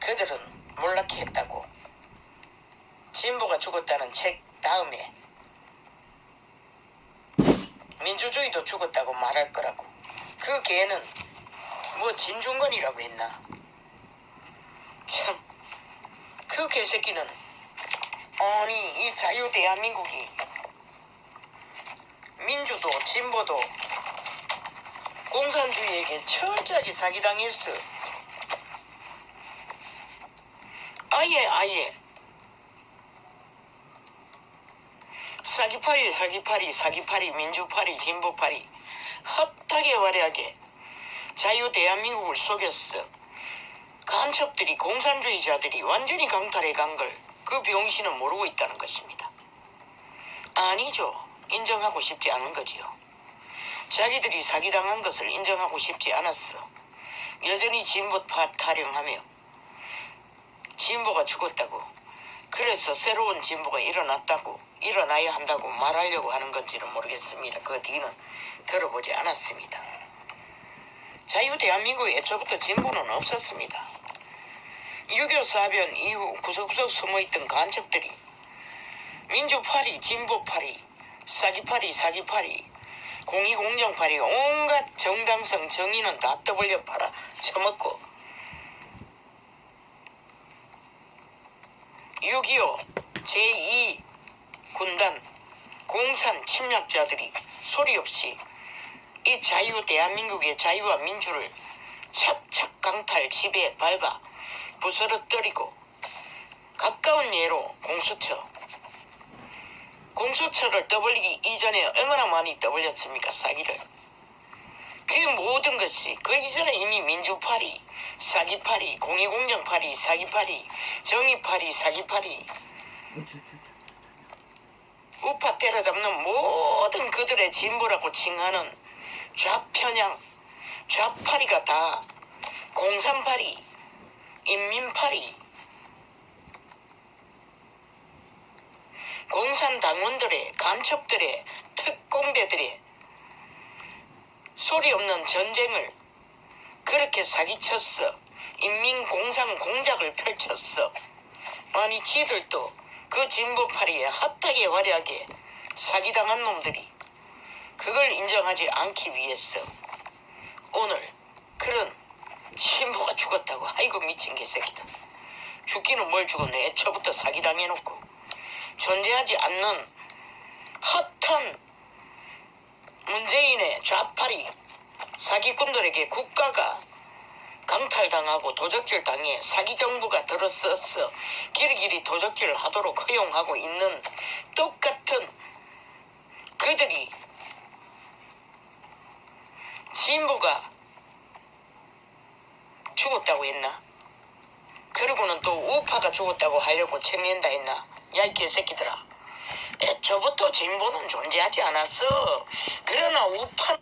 그들은 몰락해 했다고 진보가 죽었다는 책 다음에 민주주의도 죽었다고 말할 거라고. 그 개는 뭐 진중권이라고 했나. 참, 그 개새끼는 아니 이 자유 대한민국이 민주도 진보도 공산주의에게 철저하게 사기당했어. 아예 사기파리 민주파리 진보파리 헛하게 화려하게 자유 대한민국을 속였어. 간첩들이 공산주의자들이 완전히 강탈해 간 걸 그 병신은 모르고 있다는 것입니다. 아니죠. 인정하고 싶지 않은 거지요. 자기들이 사기당한 것을 인정하고 싶지 않았어. 여전히 진보파 타령하며 진보가 죽었다고, 그래서 새로운 진보가 일어나야 한다고 말하려고 하는 건지는 모르겠습니다. 그 뒤는 들어보지 않았습니다. 자유 대한민국에 애초부터 진보는 없었습니다. 6.25 사변 이후 구석구석 숨어있던 간첩들이 민주파리, 진보파리, 사기파리, 공의공정파리 온갖 정당성 정의는 다 떠벌려 팔아 처먹고 6.25 제2 군단 공산 침략자들이 소리 없이 이 자유 대한민국의 자유와 민주를 착착 강탈 지배 밟아 부스러뜨리고, 가까운 예로 공수처를 떠벌리기 이전에 얼마나 많이 떠벌렸습니까? 사기를. 그 모든 것이 그 이전에 이미 민주파리, 사기파리, 공의공정파리, 사기파리, 정의파리, 사기파리, 우파 때려잡는 모든 그들의 진보라고 칭하는 좌편향, 좌파리가 다 공산파리, 인민파리, 공산당원들의, 간첩들의, 특공대들의 소리 없는 전쟁을 그렇게 사기쳤어. 인민공산 공작을 펼쳤어. 아니 지들도 그 진보파리에 핫하게 화려하게 사기당한 놈들이 그걸 인정하지 않기 위해서 오늘 그런 진보가 죽었다고. 아이고 미친 개새끼다. 죽기는 뭘 죽었네. 애초부터 사기당해놓고 존재하지 않는 핫한 문재인의 좌파리 사기꾼들에게 국가가 강탈당하고 도적질 당해 사기정부가 들어서서 길이길이 도적질을 하도록 허용하고 있는 똑같은 그들이 진보가 죽었다고 했나? 그러고는 또 우파가 죽었다고 하려고 책낸다 했나? 야 이 개새끼들아, 애초부터 진보는 존재하지 않았어. 그러나 우파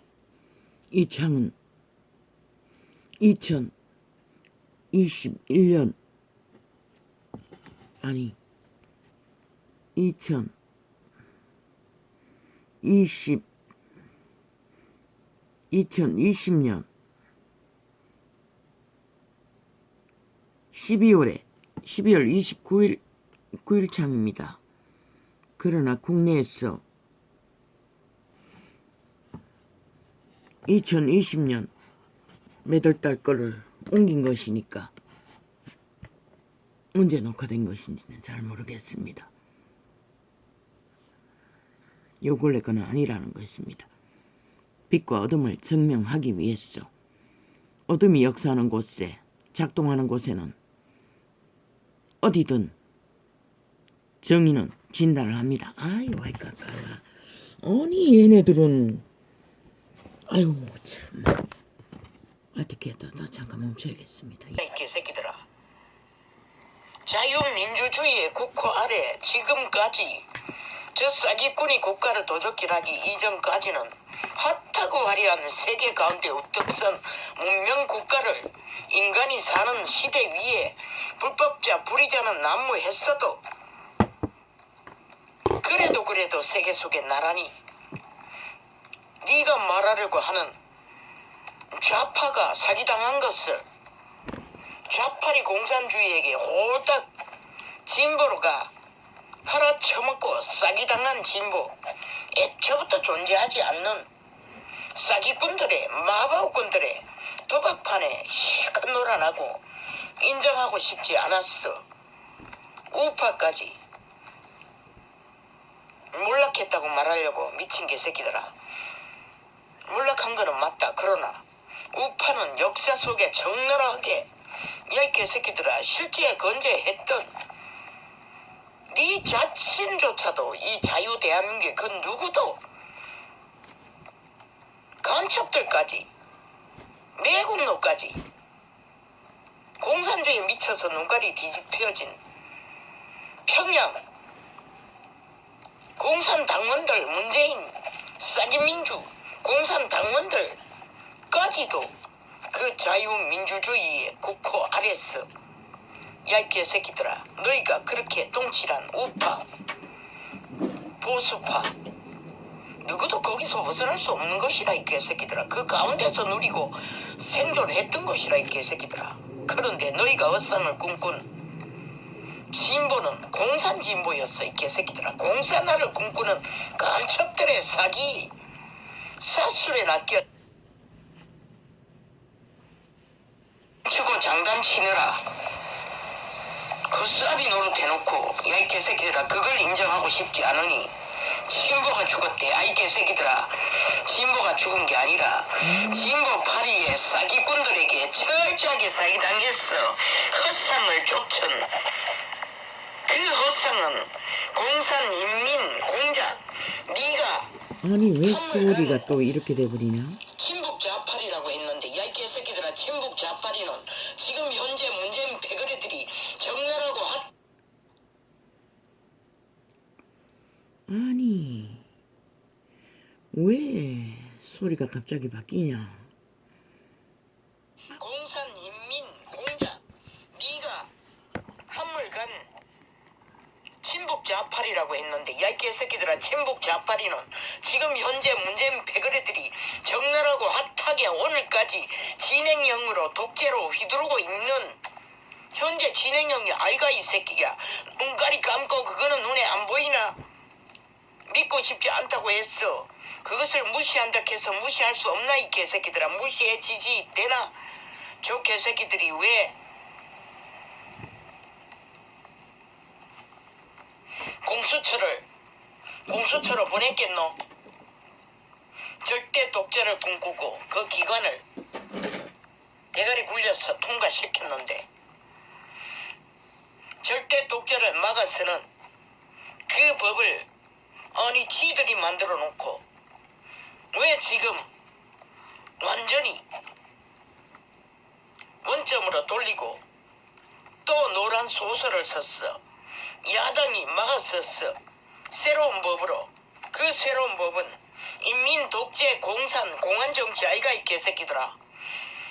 이창은 2021년 아니 2020년 12월 29일 창입니다. 그러나 국내에서 2020년 몇 월 달 거를 옮긴 것이니까 언제 녹화된 것인지는 잘 모르겠습니다. 요 근래 거는 아니라는 것입니다. 빛과 어둠을 증명하기 위해서 어둠이 역사하는 곳에 작동하는 곳에는 어디든 정의는 진단을 합니다. 아이 와이 깎아라. 아니 얘네들은 아유 참 어떻게 했다. 나 잠깐 멈춰야겠습니다. 이 개새끼들아. 자유민주주의의 국호 아래 지금까지 저 사기꾼이 국가를 도적질하기 이전까지는 핫하고 화려한 세계 가운데 우뚝 선 문명 국가를 인간이 사는 시대 위에 불법자 불의자는 난무했어도 그래도 세계 속에 나란히 네가 말하려고 하는 좌파가 사기당한 것을 좌파리 공산주의에게 홀딱 진보로가 팔아쳐먹고 사기당한 진보, 애초부터 존재하지 않는 사기꾼들의 마법꾼들의 도박판에 실컷 놀아나고 인정하고 싶지 않았어. 우파까지 몰락했다고 말하려고 미친 개새끼들아. 몰락한 거는 맞다. 그러나 우파는 역사 속에 적나라하게 야 이 개새끼들아 실제 건재했던 네 자신조차도 이 자유 대한민국의 그 누구도 간첩들까지 매국노까지 공산주의에 미쳐서 눈깔이 뒤집혀진 평양 공산당원들 문재인 싸기민주 공산당원들까지도 그 자유민주주의의 국호 아래서 야 이 개새끼들아 너희가 그렇게 동칠한 우파 보수파 누구도 거기서 벗어날 수 없는 것이라 이 개새끼들아. 그 가운데서 누리고 생존했던 것이라 이 개새끼들아. 그런데 너희가 어선을 꿈꾼 진보는 공산진보였어 이 개새끼들아. 공산화를 꿈꾸는 간첩들의 사기 사술에 낚여 치고 장단 치느라 헛사비 노릇 해놓고 야 이 개새끼들아 그걸 인정하고 싶지 않으니 진보가 죽었대. 아이 개새끼들아 진보가 죽은 게 아니라 진보 파리의 사기꾼들에게 철저하게 사기당했어. 헛상을 쫓은 그 헛상은 공산인민공작 네가 아니 왜 소리가 또 이렇게 돼버리냐? 친북 좌파리라고 했는데 야 이 개새끼들아 친북 좌파리는 지금 현재 문재인 패거리들이 적나라고 아니 왜 소리가 갑자기 바뀌냐? 공산인민공작 네가 한물간 친북 좌파리라고 했는데 야 이 개새끼들아 친북 좌파리는 지금 현재 문재인 패거리들이 적나라고 핫하게 오늘까지 진행형으로 독재로 휘두르고 있는 현재 진행형이 아이가 이 새끼야. 눈깔이 감고 그거는 눈에 안 보이나? 믿고 싶지 않다고 했어. 그것을 무시한다 해서 무시할 수 없나 이 개새끼들아. 무시해지지 되나? 저 개새끼들이 왜 공수처로 보냈겠노? 절대 독재를 꿈꾸고 그 기관을 대가리 굴려서 통과시켰는데 절대 독재를 막아서는 그 법을 아니 지들이 만들어 놓고 왜 지금 완전히 원점으로 돌리고 또 노란 소설을 썼어. 야당이 막았었어. 새로운 법으로 그 새로운 법은 인민 독재 공산 공안 정치 아이가 이 개새끼들아.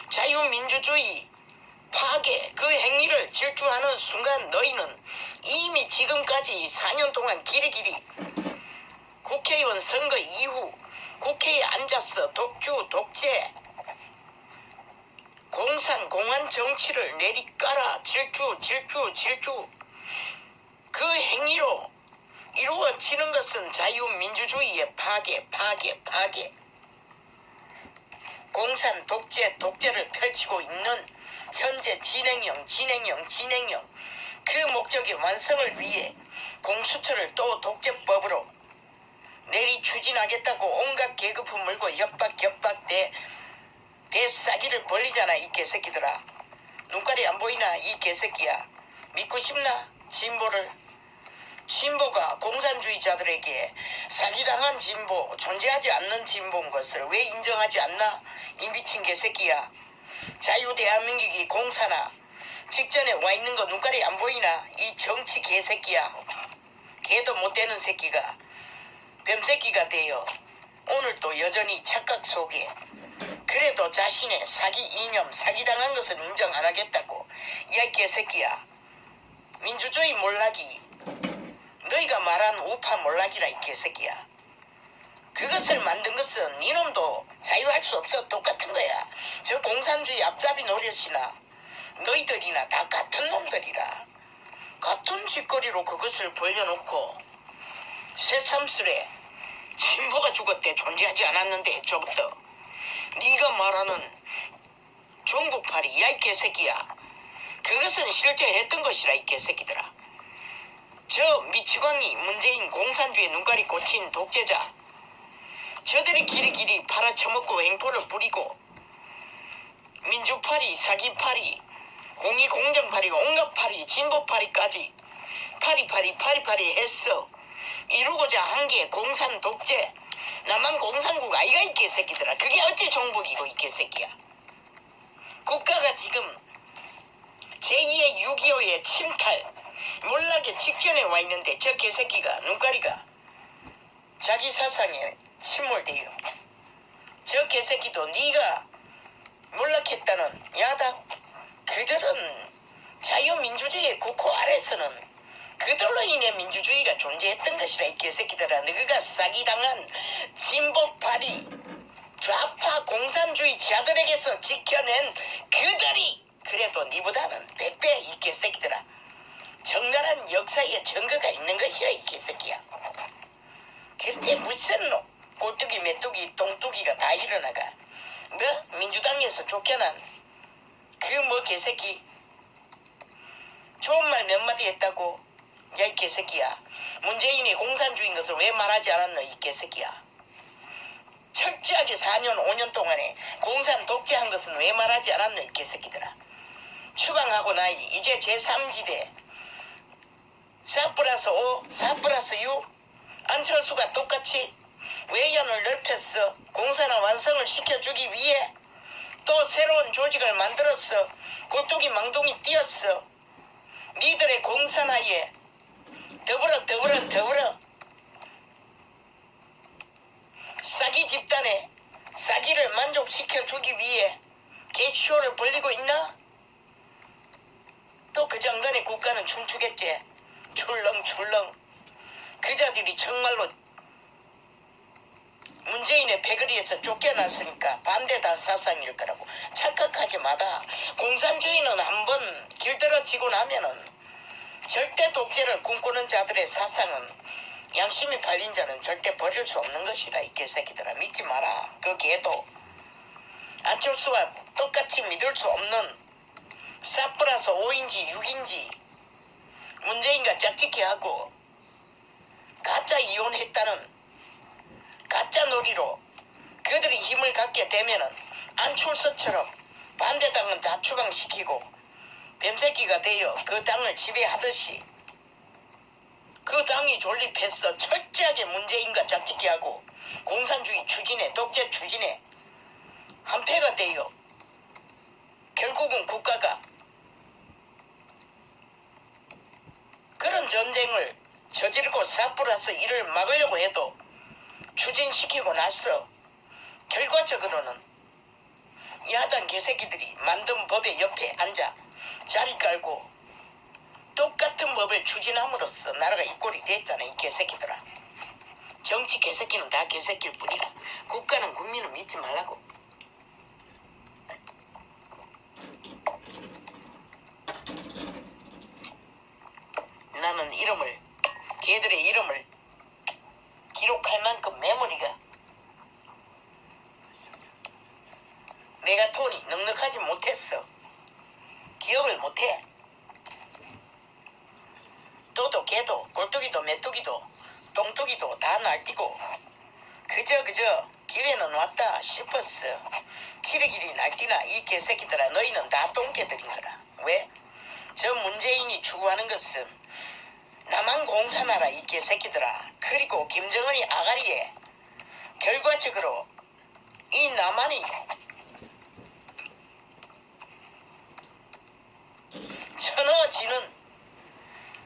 자유민주주의 파괴 그 행위를 질주하는 순간 너희는 이미 지금까지 4년 동안 길이길이 국회의원 선거 이후 국회에 앉아서 독주 독재 공산 공안 정치를 내리깔아 질주 그 행위로 이루어지는 것은 자유민주주의의 파괴 공산 독재를 펼치고 있는 현재 진행형 그 목적의 완성을 위해 공수처를 또 독재법으로 내리 추진하겠다고 온갖 계급품 물고 협박 대싸기를 벌리잖아 이 개새끼들아. 눈깔이 안 보이나 이 개새끼야. 믿고 싶나 진보를. 진보가 공산주의자들에게 사기당한 진보, 존재하지 않는 진보인 것을 왜 인정하지 않나? 이 미친 개새끼야. 자유대한민국이 공산화 직전에 와 있는 거 눈깔이 안 보이나? 이 정치 개새끼야. 개도 못 되는 새끼가 뱀새끼가 되어 오늘 또 여전히 착각 속에 그래도 자신의 사기 이념, 사기당한 것은 인정 안 하겠다고. 야 개새끼야. 민주주의 몰락이 너희가 말한 우파 몰락이라 이 개새끼야. 그것을 만든 것은 니놈도 자유할 수 없어. 똑같은 거야. 저 공산주의 앞잡이 노릇이나 너희들이나 다 같은 놈들이라. 같은 짓거리로 그것을 벌려놓고 새삼스레 진보가 죽었대 존재하지 않았는데 저부터 네가 말하는 종북파리 야 이 개새끼야. 그것은 실제 했던 것이라 이 개새끼들아. 저 미치광이 문재인 공산주의 눈깔이 꽂힌 독재자 저들이 길이길이 팔아쳐먹고 행포를 부리고 민주파리 사기파리 공익공정파리 온갖 파리 진보파리까지 파리 했어. 이루고자 한 게 공산 독재 나만 공산국 아이가 이 개새끼들아. 그게 어째 종북이고 이 개새끼야. 국가가 지금 제2의 6.25의 침탈 몰락의 직전에 와 있는데 저 개새끼가 눈가리가 자기 사상에 침몰돼요. 저 개새끼도 네가 몰락했다는 야당 그들은 자유민주주의의 국호 아래서는 그들로 인해 민주주의가 존재했던 것이라 이 개새끼들아. 너희가 사기당한 진보파리 좌파 공산주의자들에게서 지켜낸 그들이 그래도 니보다는 100배 이 개새끼들아. 정갈한 역사의 증거가 있는 것이라 이 개새끼야. 그런데 무슨 꼴뚜기 메뚜기 똥뚜기가 다 일어나가 너 민주당에서 쫓겨난 그 뭐 개새끼 좋은 말 몇 마디 했다고. 야 이 개새끼야. 문재인이 공산주의인 것을 왜 말하지 않았노 이 개새끼야. 철저하게 4년 5년 동안에 공산 독재한 것은 왜 말하지 않았노 이 개새끼들아. 추방하고 나이 이제 제3지대 4+5 4+6 안철수가 똑같이 외연을 넓혔어. 공산화 완성을 시켜주기 위해 또 새로운 조직을 만들었어. 꼴뚜기 망둥이 띄었어. 니들의 공산화에 더불어 사기 집단에 사기를 만족시켜주기 위해 개쇼를 벌리고 있나? 또 그 장단에 국가는 춤추겠지. 출렁 그자들이 정말로 문재인의 패거리에서 쫓겨났으니까 반대다 사상일 거라고 착각하지 마다. 공산주의는 한번 길들어지고 나면은 절대 독재를 꿈꾸는 자들의 사상은 양심이 팔린 자는 절대 버릴 수 없는 것이라 이 개새끼들아. 믿지 마라. 그 개도 안철수와 똑같이 믿을 수 없는 4+5인지 6인지 문재인과 짝짓기 하고 가짜 이혼했다는 가짜 놀이로 그들이 힘을 갖게 되면은 안철수처럼 반대당은 다 추방시키고 뱀새끼가 되어 그 당을 지배하듯이 그 당이 존립했어. 철저하게 문재인과 짝짓기하고 공산주의 추진에 독재 추진에 한패가 되어 결국은 국가가 그런 전쟁을 저지르고 삿불어서 이를 막으려고 해도 추진시키고 나서 결과적으로는 야당 개새끼들이 만든 법의 옆에 앉아 자리 깔고 똑같은 법을 추진함으로써 나라가 이 꼴이 됐잖아. 이 개새끼들아. 정치 개새끼는 다 개새끼일 뿐이라 국가는 국민을 믿지 말라고. 나는 걔들의 이름을 기록할 만큼 메모리가 내가 돈이 넉넉하지 못했어. 기억을 못해. 또도 개도 꼴뚜기도 메뚜기도 똥뚜기도 다 날뛰고 그저 기회는 왔다 싶었어. 키리키리 날뛰나 이 개새끼들아. 너희는 다 똥개들인 거라. 왜? 저 문재인이 추구하는 것은 남한 공산하라 이 개새끼들아. 그리고 김정은이 아가리에 결과적으로 이 남한이 천어지는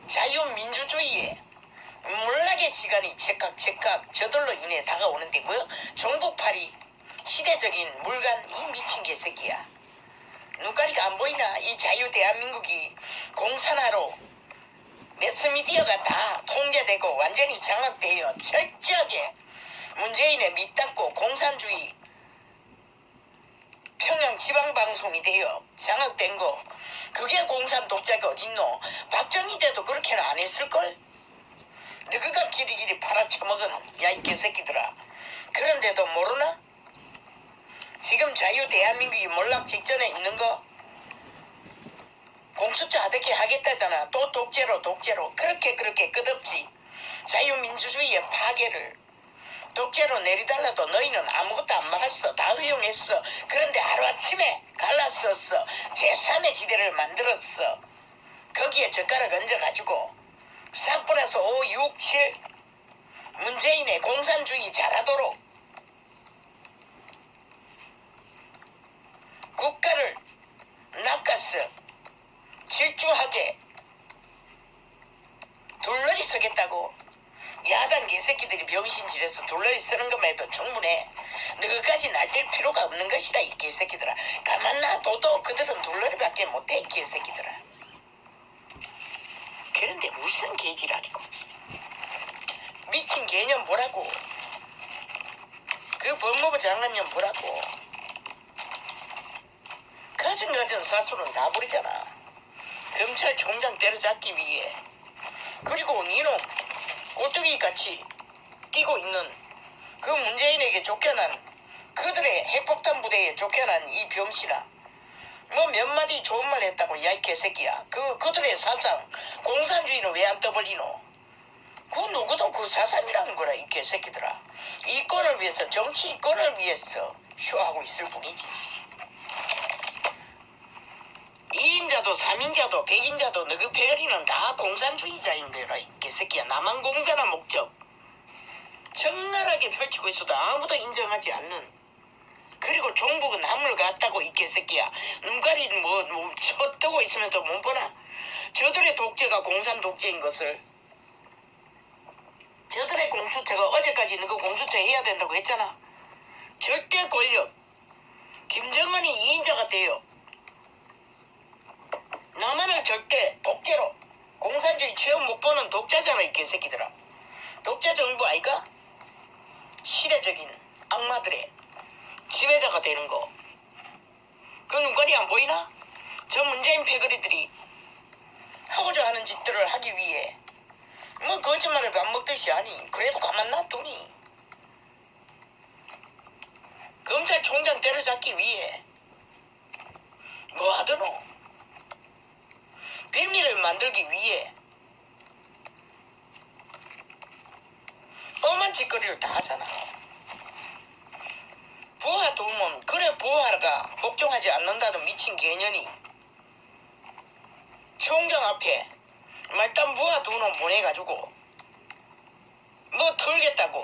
자유민주주의에 몰락의 시간이 제깍제깍 저들로 인해 다가오는데 뭐요? 종북팔이 시대적인 물간 이 미친 개새끼야. 눈가리가 안 보이나? 이 자유 대한민국이 공산화로 매스미디어가 다 통제되고 완전히 장악되어 철저하게 문재인의 밑닦고 공산주의 평양 지방방송이 되어 장악된 거. 그게 공산 독자가 어딨노? 박정희 때도 그렇게는 안 했을걸? 너희가 길이길이 팔아쳐먹은 야 이 개새끼들아. 그런데도 모르나? 지금 자유 대한민국이 몰락 직전에 있는 거 공수처 하드게 하겠다잖아. 또 독재로 그렇게 끝없지. 자유민주주의의 파괴를 독재로 내리달라도 너희는 아무것도 안 막았어. 다 허용했어. 그런데 하루아침에 갈라섰어. 제3의 지대를 만들었어. 거기에 젓가락 얹어가지고 삿불에서 5, 6, 7 문재인의 공산주의 잘하도록 국가를 낚았어. 질주하게 둘러리 서겠다고. 야당 개새끼들이 병신질에서 둘러리 서는 것만 해도 충분해. 너희까지 날뛸 필요가 없는 것이라 이 개새끼들아. 가만 놔둬도 그들은 둘러리밖에 못해 이 개새끼들아. 그런데 무슨 개지랄이고 미친 개념 뭐라고. 그 법무부 장관님 뭐라고. 가진 사수는 다 부리잖아. 검찰총장 때려잡기 위해. 그리고 니는 꼴뚜기같이 뛰고 있는 그 문재인에게 쫓겨난 그들의 핵폭탄 부대에 쫓겨난 이 병신아. 뭐 몇 마디 좋은 말 했다고 야 이 개새끼야. 그들의 사상 공산주의는 왜 안 떠벌리노? 그 누구도 그 사상이라는 거라 이 개새끼들아. 이권을 위해서 정치 이권을 위해서 쇼하고 있을 뿐이지. 2인자도 3인자도 100인자도 너그 배거리는 다 공산주의자인 거라 이 개새끼야. 남한 공산화 목적 적나라하게 펼치고 있어도 아무도 인정하지 않는. 그리고 종북은 나물 같다고 이 개새끼야. 눈가리 쳐뜨고 있으면 더 못 보나? 저들의 독재가 공산 독재인 것을. 저들의 공수처가 어제까지 너그 공수처 해야 된다고 했잖아. 절대 권력 김정은이 2인자가 돼요. 남한을 절대 독재로 공산주의 체험 못 보는 독자잖아 이 개새끼들아. 독재 정부 아이가? 시대적인 악마들의 지배자가 되는 거. 그 눈깔이 안 보이나? 저 문재인 패거리들이 하고자 하는 짓들을 하기 위해 뭐 거짓말을 밥 먹듯이 하니. 그래도 가만 놔두니. 검찰총장 때려잡기 위해 뭐 하더노? 빌미를 만들기 위해 험한 짓거리를 다 하잖아. 부하 두면 그래 부하가 복종하지 않는다는 미친 개년이 총장 앞에 말단 부하 두 놈 보내가지고 뭐 털겠다고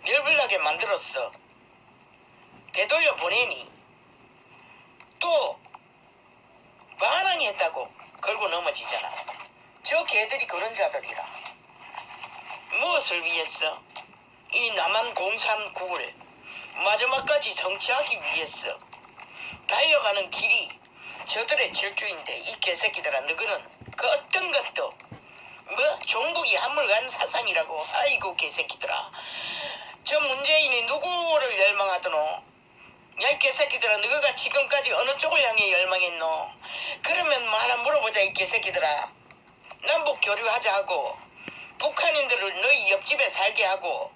열불나게 만들었어. 되돌려 보내니 또 반항했다고 걸고 넘어지잖아. 저 개들이 그런 자들이라. 무엇을 위해서? 이 남한 공산국을 마지막까지 정치하기 위해서 달려가는 길이 저들의 질주인데, 이 개새끼들아, 너희는 그 어떤 것도 뭐 종북이 한물간 사상이라고. 아이고 개새끼들아, 저 문재인이 누구를 열망하더노? 야, 이 개새끼들아, 너희가 지금까지 어느 쪽을 향해 열망했노? 그러면 뭐 하나 물어보자. 이 개새끼들아, 남북 교류하자 하고 북한인들을 너희 옆집에 살게 하고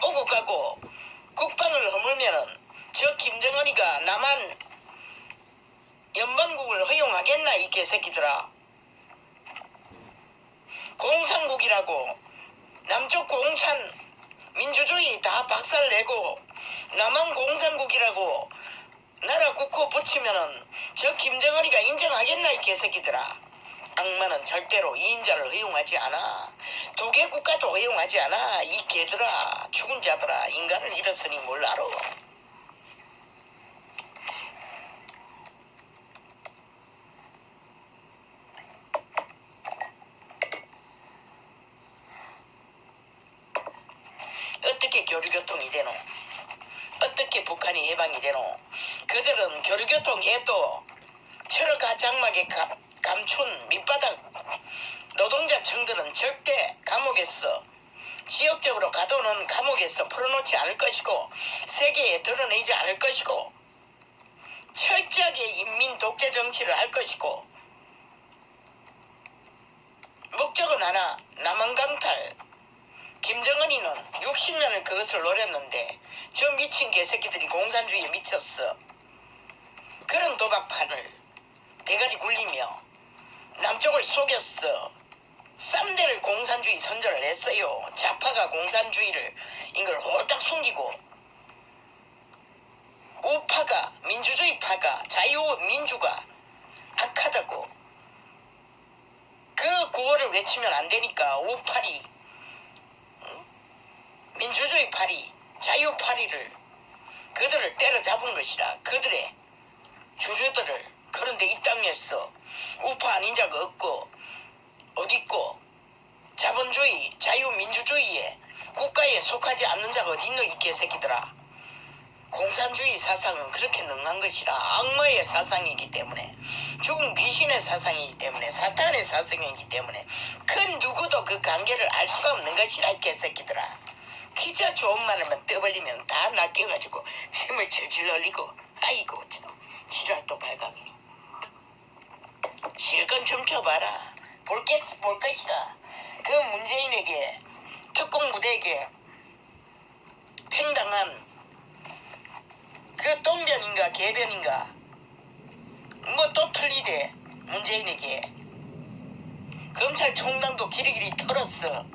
오고 가고 국방을 허물면은 저 김정은이가 남한 연방국을 허용하겠나? 이 개새끼들아. 공산국이라고 남쪽 공산 민주주의 다 박살내고 남한 공산국이라고 나라 국호 붙이면은 저 김정은이가 인정하겠나? 이 개새끼들아. 악마는 절대로 이인자를 허용하지 않아. 두 개 국가도 허용하지 않아. 이 개들아, 죽은 자들아, 인간을 잃었으니 뭘 알아. 어떻게 교류교통이 되노? 어떻게 북한이 해방이 되노? 그들은 교류교통해도 철가 장막에 감춘 밑바닥 노동자층들은 절대 감옥에서, 지역적으로 가둬놓은 감옥에서 풀어놓지 않을 것이고 세계에 드러내지 않을 것이고 철저하게 인민 독재 정치를 할 것이고, 목적은 하나, 남한 강탈. 김정은이는 60년을 그것을 노렸는데 저 미친 개새끼들이 공산주의에 미쳤어. 그런 도박판을 대가리 굴리며 남쪽을 속였어. 쌈대를 공산주의 선전을 했어요. 좌파가 공산주의를 이걸 홀딱 숨기고 우파가, 민주주의파가, 자유민주가 악하다고 그 구호를 외치면 안 되니까 우파리, 민주주의파리, 자유파리를 그들을 때려잡은 것이라. 그들의 주주들을. 그런데 이 땅에서 우파 아닌 자가 없고 어딨고 자본주의, 자유민주주의에 국가에 속하지 않는 자가 어딨노? 이 개새끼들아. 공산주의 사상은 그렇게 능한 것이라. 악마의 사상이기 때문에, 죽은 귀신의 사상이기 때문에, 사탄의 사상이기 때문에 그 누구도 그 관계를 알 수가 없는 것이라. 이 개새끼들아. 기자 좋은 말만 떠벌리면 다 낚여가지고 sem을 질질 흘리고, 아이고 지랄 또 발광이니. 실컷 좀 쳐봐라. 볼 것이다. 그 문재인에게, 특공부대에게 팽당한 그 똥변인가 개변인가 뭐 또 틀리대. 문재인에게 검찰총장도 기리기리 털었어.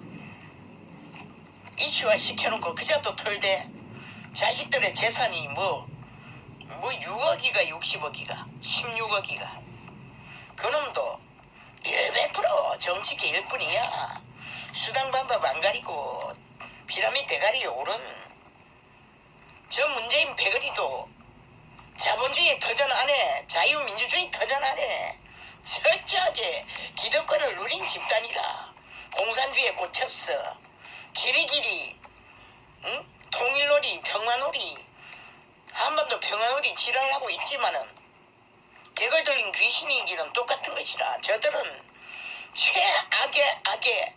이슈화 시켜놓고 그자도 털대. 자식들의 재산이 뭐 6억이가 60억이가 16억이가. 그놈도 100% 정치 개혁뿐이야. 수당 방법 안 가리고 피라미드 대가리에 오른 저 문재인 배거리도 자본주의 터전 안에, 자유민주주의 터전 안에 철저하게 기득권을 누린 집단이라. 공산주의에 꽂혔어. 기리기리 통일놀이, 평화놀이, 한반도 평화놀이 지랄하고 있지만은 개걸 들린 귀신이기는 똑같은 것이라. 저들은 최악의 악의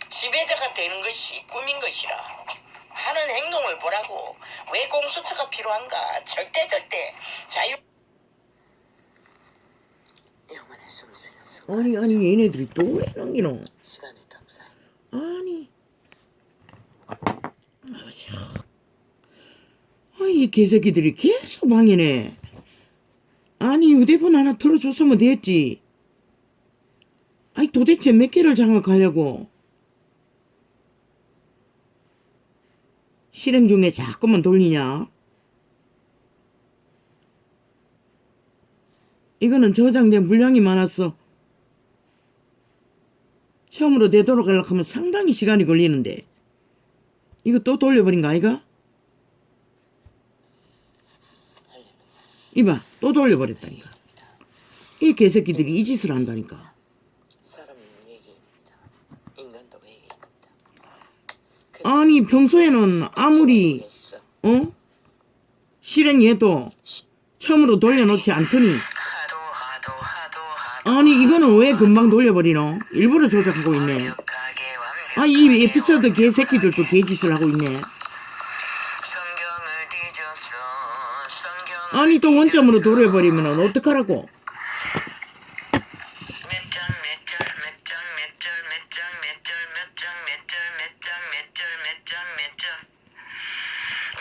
지배자가 되는 것이 꿈인 것이라. 하는 행동을 보라고. 왜 공수처가 필요한가? 절대 자유. 영원의 숨쉬는 아니 얘네들이 또 왜 넘기노? 시간의 턱살. 아니 이 개새끼들이 계속 방해네. 아니 휴대폰 하나 털어줬으면 됐지. 아니 도대체 몇 개를 장악하려고. 실행 중에 자꾸만 돌리냐. 이거는 저장된 물량이 많았어. 처음으로 되돌아가려고 하면 상당히 시간이 걸리는데 이거 또 돌려버린 거 아이가? 이봐 또 돌려버렸다니까. 이 개새끼들이 이 짓을 한다니까. 사람은 외계인입니다. 인간도 외계인입니다. 아니 평소에는 아무리 모르겠어. 실행해도 처음으로 돌려놓지 않더니 하도 아니 이거는 왜 금방 돌려버리노? 일부러 조작하고 있네. 완벽하게 아 이 에피소드 개새끼들도 개짓을 하고 있네. 성경을 뒤졌어. 성경을 아니 또 원점으로 돌려버리면 어떡하라고?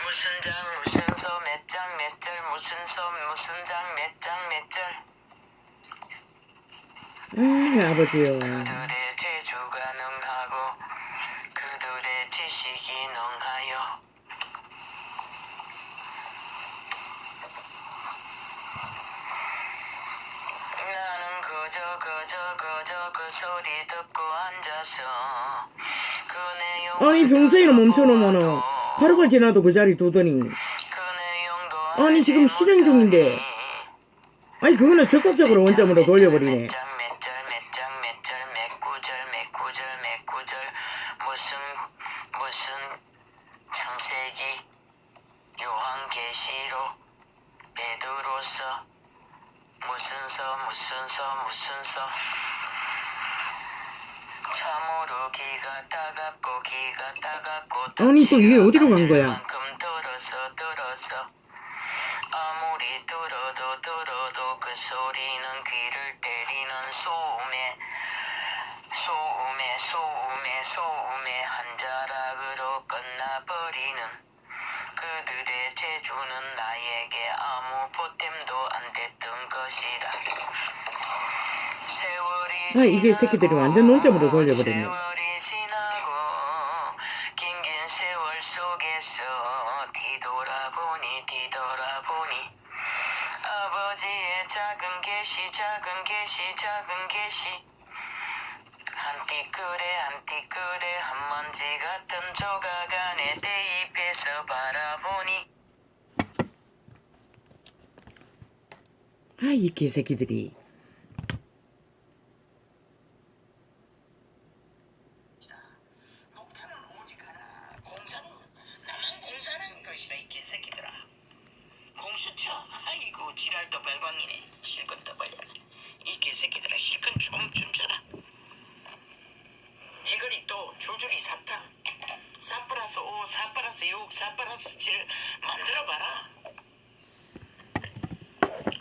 무슨 장 무슨 서 몇 장 몇 절 무슨 서 무슨 장 몇 장 몇 절 아버지요. 그들의 재주가 능하고 그들의 지식이 능하여 나는 그저 그 소리 듣고 앉아서 그 내용 아니 평소에는 멈춰놓으면은 하루가 지나도 그 자리 두더니 그 내용도 아니 지금 실행 중인데 아니 그거는 적극적으로 원점으로 돌려버리네. 몇 구절 무슨 창세기 요한계시록 베드로서 무슨 서 참으로 기가 따갑고 아니 또 이게 어디로 간 거야? 만큼 들어서 아무리 들어도 그 소리는 귀를 때리는 소음의 한 자락으로 끝나버리는 그들의 재주는 나에게 아무 보탬도 안 됐던 것이다. 세월이 이게 새끼들이 완전 논점으로 돌려버렸네. 세월이 지나고 긴 세월 속에서 뒤돌아보니 아버지의 작은 계시 한띠끌에 한먼지 같은 조각 안에 대입해서 바라보니 이 개새끼들이 목표는 오직 하나 나만 공사하는 것이라 이 개새끼들아. 공수처 아이고 지랄도 발광이네. 실컷 떠벌려라. 이 개새끼들아 실컷 좀 줘라. 해거리 또 줄줄이 삽다. 4+5, 4+6, 4+7 만들어봐라.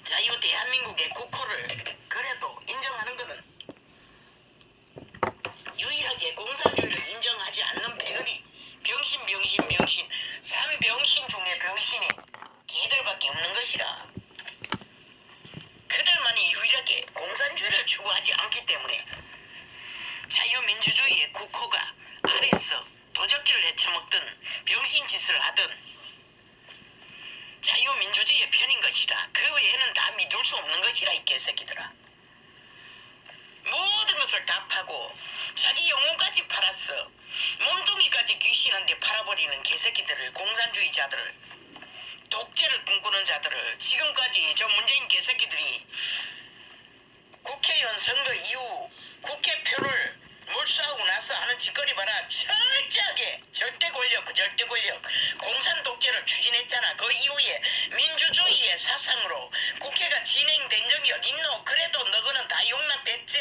자유 대한민국의 국호를 그래도 인정하는 거는 유일하게 공산주의를 인정하지 않는 패거리 병신 3병신 중에 병신이 걔들밖에 없는 것이라. 그들만이 유일하게 공산주의를 추구하지 않기 때문에 자유민주주의의 국호가 아래에서 도적질을 헤쳐먹든 병신짓을 하든 자유민주주의의 편인 것이라. 그 외에는 다 믿을 수 없는 것이라 이 개새끼들아. 모든 것을 다 파고 자기 영혼까지 팔았어. 몸뚱이까지 귀신한테 팔아버리는 개새끼들을, 공산주의자들을, 독재를 꿈꾸는 자들을 지금까지 저 문재인 개새끼들이 국회의원 선거 이후 국회표를 몰수하고 나서 하는 짓거리 봐라. 철저하게 절대 권력 공산 독재를 추진했잖아. 그 이후에 민주주의의 사상으로 국회가 진행된 적이 어딨노. 그래도 너거는 다 용납했지.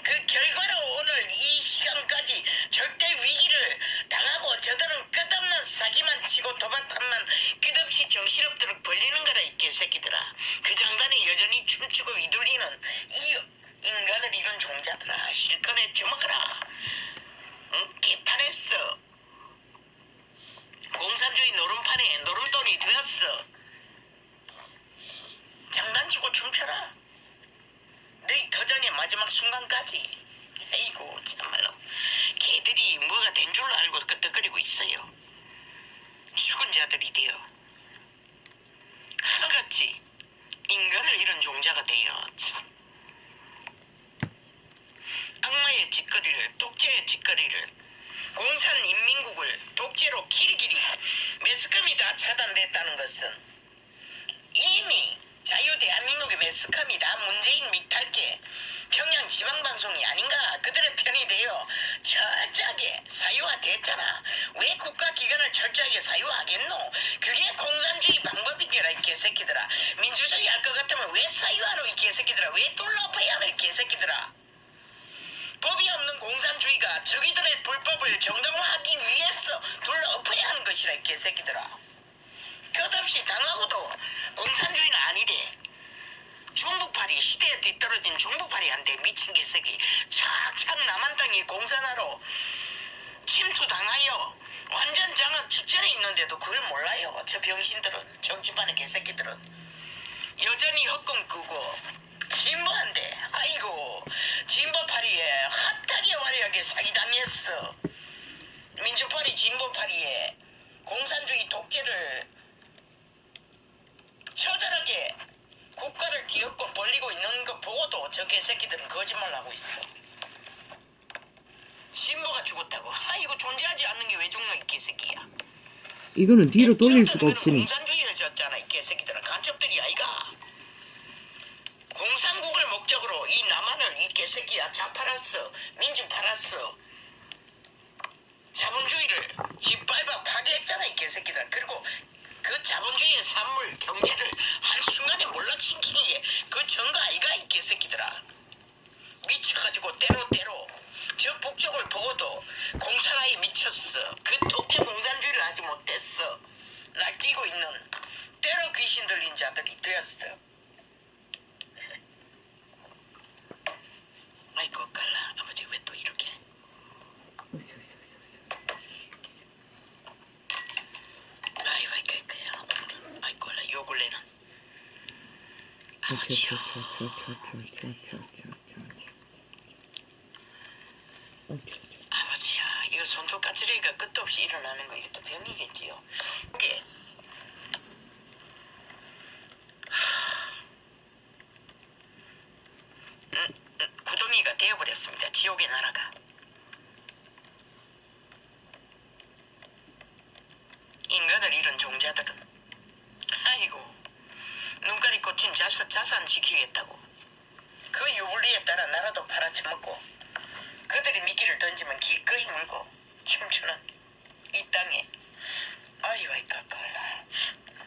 그 결과로 오늘 이 시간까지 절대 위기를 당하고 저들은 끝없는 사기만 치고 도박판만 끝없이 정신없도록 벌리는 거라 이 개새끼들아. 그 장단에 여전히 춤추고 휘둘리는 이 인간을 이룬 종자들아. 실컷 해쳐먹어라. 응? 개판했어. 공산주의 노름판에 노름돈이 되었어. 장난치고 춤춰라. 너희 터전의 마지막 순간까지. 아이고 참말로 걔들이 뭐가 된 줄 알고 끄떡거리고 있어요. 죽은 자들이 되어 하나같이 인간을 잃은 종자가 되어 참. 악마의 짓거리를, 독재의 짓거리를, 공산인민국을 독재로 길이길이 매스컴이 다 차단됐다는 것은 이미 자유대한민국의 매스컴이 다 문재인 밑탈게 평양 지방방송이 아닌가. 그들의 편이 되어 철저하게 사유화됐잖아. 왜 국가기관을 철저하게 사유화하겠노? 그게 공산주의 방법이니라 이 개새끼들아. 민주주의 할 것 같으면 왜 사유화로 이 개새끼들아. 왜 둘러엎어야 하는 이 개새끼들아. 법이 없는 공산주의가 저기들의 불법을 정당화하기 위해서 둘러엎어야 하는 것이라 이 개새끼들아. 끝없이 당하고도 공산주의는 아니래. 종북파리, 시대에 뒤떨어진 종북파리한테 미친 개새끼 착착 남한 땅이 공산화로 침투당하여 완전 장악 직전에 있는데도 그걸 몰라요. 저 병신들은, 정치판의 개새끼들은 여전히 헛꿈 꾸고 진보한데 아이고 진보파리에 핫하게 화려하게 사기당했어. 민주파리 진보파리에 공산주의 독재를 처절하게 국가를 뒤엎고 벌리고 있는 거 보고도 저 개새끼들은 거짓말하고 있어. 진보가 죽었다고. 아이고 존재하지 않는 게 왜 죽노 이 개새끼야. 이거는 뒤로 돌릴 수가 없으니. 공산주의를 졌잖아 이 개새끼들은. 간첩들이 아이가. 공산국을 목적으로 이 남한을 이 개새끼야 자팔았어. 민주 팔았어. 자본주의를 짓밟아 파괴했잖아 이 개새끼들. 그리고 그 자본주의 산물 경제를 한순간에 몰락시키는 게 그 전가 아이가 이 개새끼들아. 미쳐가지고 때로 저 북쪽을 보고도 공산화에 미쳤어. 그 독재 공산주의를 하지 못했어. 날뛰고 있는 때로 귀신 들린 자들이 되었어. 아이고 깔라 아버지 왜 또 이렇게. 아이고 깔라 요 근래는 아버지요. 아버지야 이거 손톱 까지레기가 끝도 없이 일어나는 거 이게 또 병이겠지요. 이게 구덩이가 되어버렸습니다. 지옥의 나라가. 인간을 잃은 종자들은 아이고 눈깔이 꽂힌 자산 지키겠다고 그 유불리에 따라 나라도 팔아쳐먹고 그들이 미끼를 던지면 기꺼이 물고 춤추는 이 땅에 아이와이 깎아라.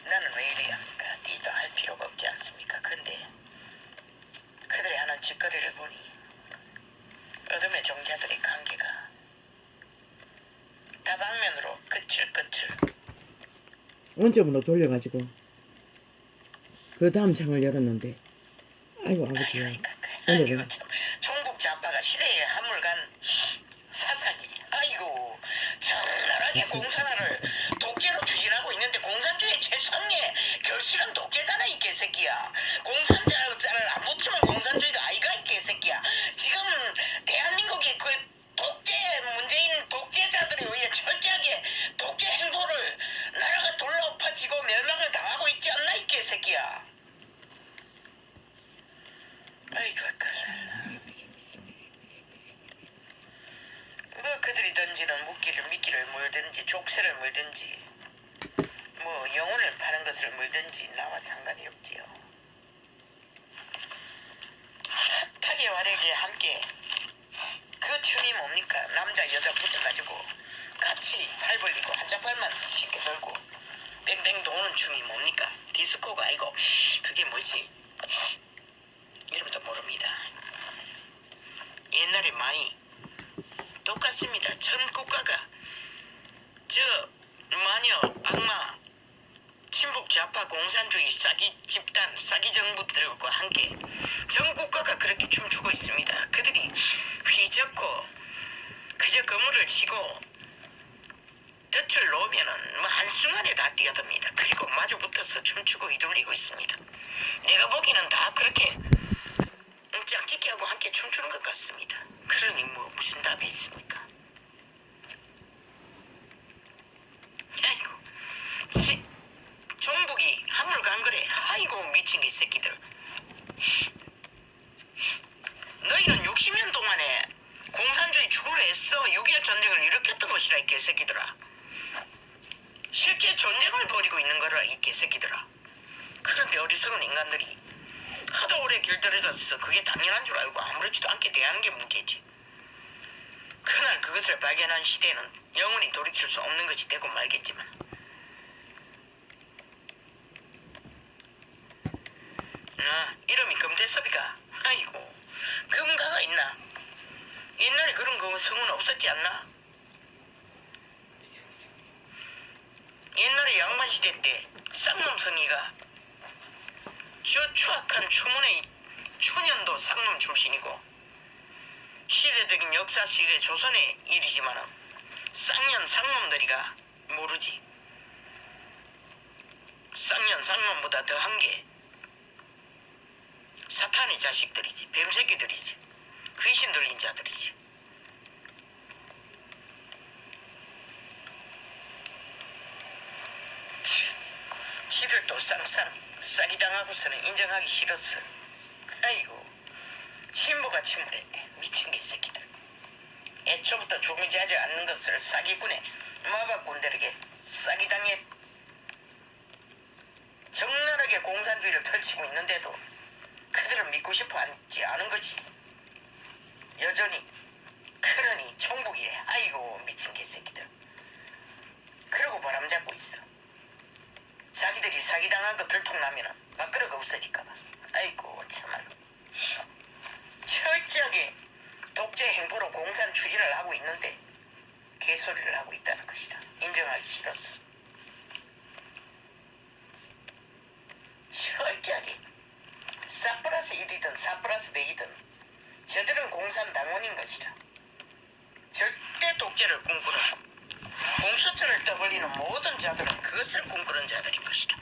나는 왜 이래야 합니까? 니도 할 필요가 없지 않습니까? 근데 그들이 하는 짓거리를 보니 어둠의 종자들의 관계가 다방면으로 끝을 원점으로 돌려가지고 그 다음 창을 열었는데 아이고 아버지야 오늘은 종북 좌파가 시대에 한물간 사상이 아이고 적나라하게 공산화를 독재로 추진하고 있는데 공산주의 최상의 결실은 독재잖아 이 개새끼야. 공산자를 안 붙이면 공산주의가 아이가 이 개새끼야. 지금 대한민국이 그 독재 문재인 독재자들에 의해 철저하게 독재 행보를 나라가 돌려엎어지고 멸망을 당하고 있지 않나 이 개새끼야. 아이고 뭐 그들이 던지는 미끼를 물든지 족쇄를 물든지 뭐 영혼을 파는 것을 물든지 나와 상관이 없지요. 핫하게 화려하게 함께 그 춤이 뭡니까? 남자 여자 붙어가지고 같이 팔 벌리고 한짝팔만 쉽게 들고 뱅뱅 도는 춤이 뭡니까? 디스코가 아니고 그게 뭐지? 이름도 모릅니다. 옛날에 많이 똑같습니다. 전 국가가 저 마녀 악마 친북 좌파 공산주의 사기 집단 사기 정부들과 함께 전 국가가 그렇게 춤추고 있습니다. 그들이 휘젓고 그저 건물을 치고 덫을 놓으면은 뭐 한순간에 다 뛰어듭니다. 그리고 마주 붙어서 춤추고 휘둘리고 있습니다. 내가 보기에는 다 그렇게 짝짓기하고 함께 춤추는 것 같습니다. 그러니 뭐 무슨 답이 있습니까? 아이고 종북이 한물 간 거래. 아이고 미친 이 새끼들. 너희는 60년 동안에 공산주의 추구를 했어. 6.25 전쟁을 일으켰던 것이라 이 개새끼들아. 실제 전쟁을 벌이고 있는 거라 이 개새끼들아. 그런데 어리석은 인간들이 하도 오래 길들여졌어. 그게 당연한 줄 알고 아무렇지도 않게 대하는 게 문제지. 그날 그것을 발견한 시대는 영원히 돌이킬 수 없는 것이 되고 말겠지만 이름이 금태섭이가 아이고 금가가 있나? 옛날에 그런 거 성은 없었지 않나? 옛날에 양반시대 때 쌍놈성이가 저 추악한 추문의 추년도 쌍놈 출신이고 시대적인 역사식의 조선의 일이지만은 쌍년 쌍놈들이가 모르지. 쌍년 쌍놈보다 더한 게 사탄의 자식들이지. 뱀새끼들이지. 귀신 들린 자들이지. 지들 또 쌍쌍 싸기 당하고서는 인정하기 싫었어. 아이고 친부가 침울했대. 미친 개새끼들. 애초부터 중지하지 않는 것을 사기꾼의 마박꾼들에게 싸기 당해 적나라하게 공산주의를 펼치고 있는데도 그들은 믿고 싶어 하지 않은 거지. 여전히 그러니 총복이래. 아이고 미친 개새끼들. 그러고 바람잡고 있어. 자기들이 사기당한 거 들통나면은 밥그릇 없어질까봐. 아이고 참말로. 철저하게 독재 행보로 공산 추진을 하고 있는데 개소리를 하고 있다는 것이다. 인정하기 싫었어. 철저하게 4+1이든 4+100이든 저들은 공산당원인 것이다. 절대 독재를 꿈꾸는 공수처를 떠벌리는 모든 자들은 그것을 꿈꾸는 자들인 것이다.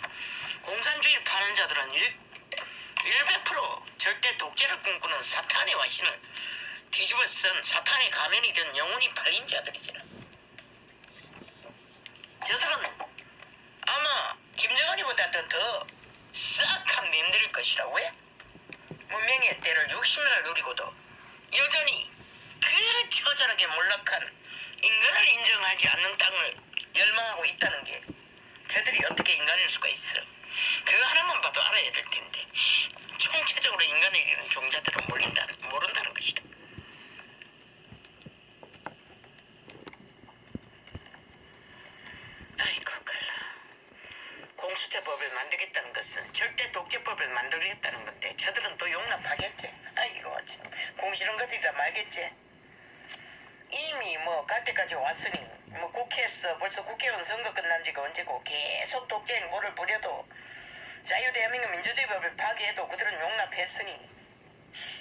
공산주의 파는 자들은 100% 절대 독재를 꿈꾸는 사탄의 와신을 뒤집어 쓴 사탄의 가면이 된 영혼이 팔린 자들이지라. 저들은 아마 김정은이보다 더 싹한 맴들일 것이라. 왜? 문명의 때를 60년을 누리고도 여전히 그 처절하게 몰락한 인간을 인정하지 않는 땅을 열망하고 있다는 게 그들이 어떻게 인간일 수가 있어. 그거 하나만 봐도 알아야 될 텐데 총체적으로 인간을 이루는 종자들은 모른다는 것이다. 아이고 그라. 공수처법을 만들겠다는 것은 절대 독재법을 만들겠다는 건데 저들은 또 용납하겠지. 아이고 참 공시는 것들이라 말겠지. 이미 뭐 갈 때까지 왔으니 뭐 국회에서 벌써 국회의원 선거 끝난 지가 언제고 계속 독재 행보를 부려도 자유대한민국 민주주의법을 파기해도 그들은 용납했으니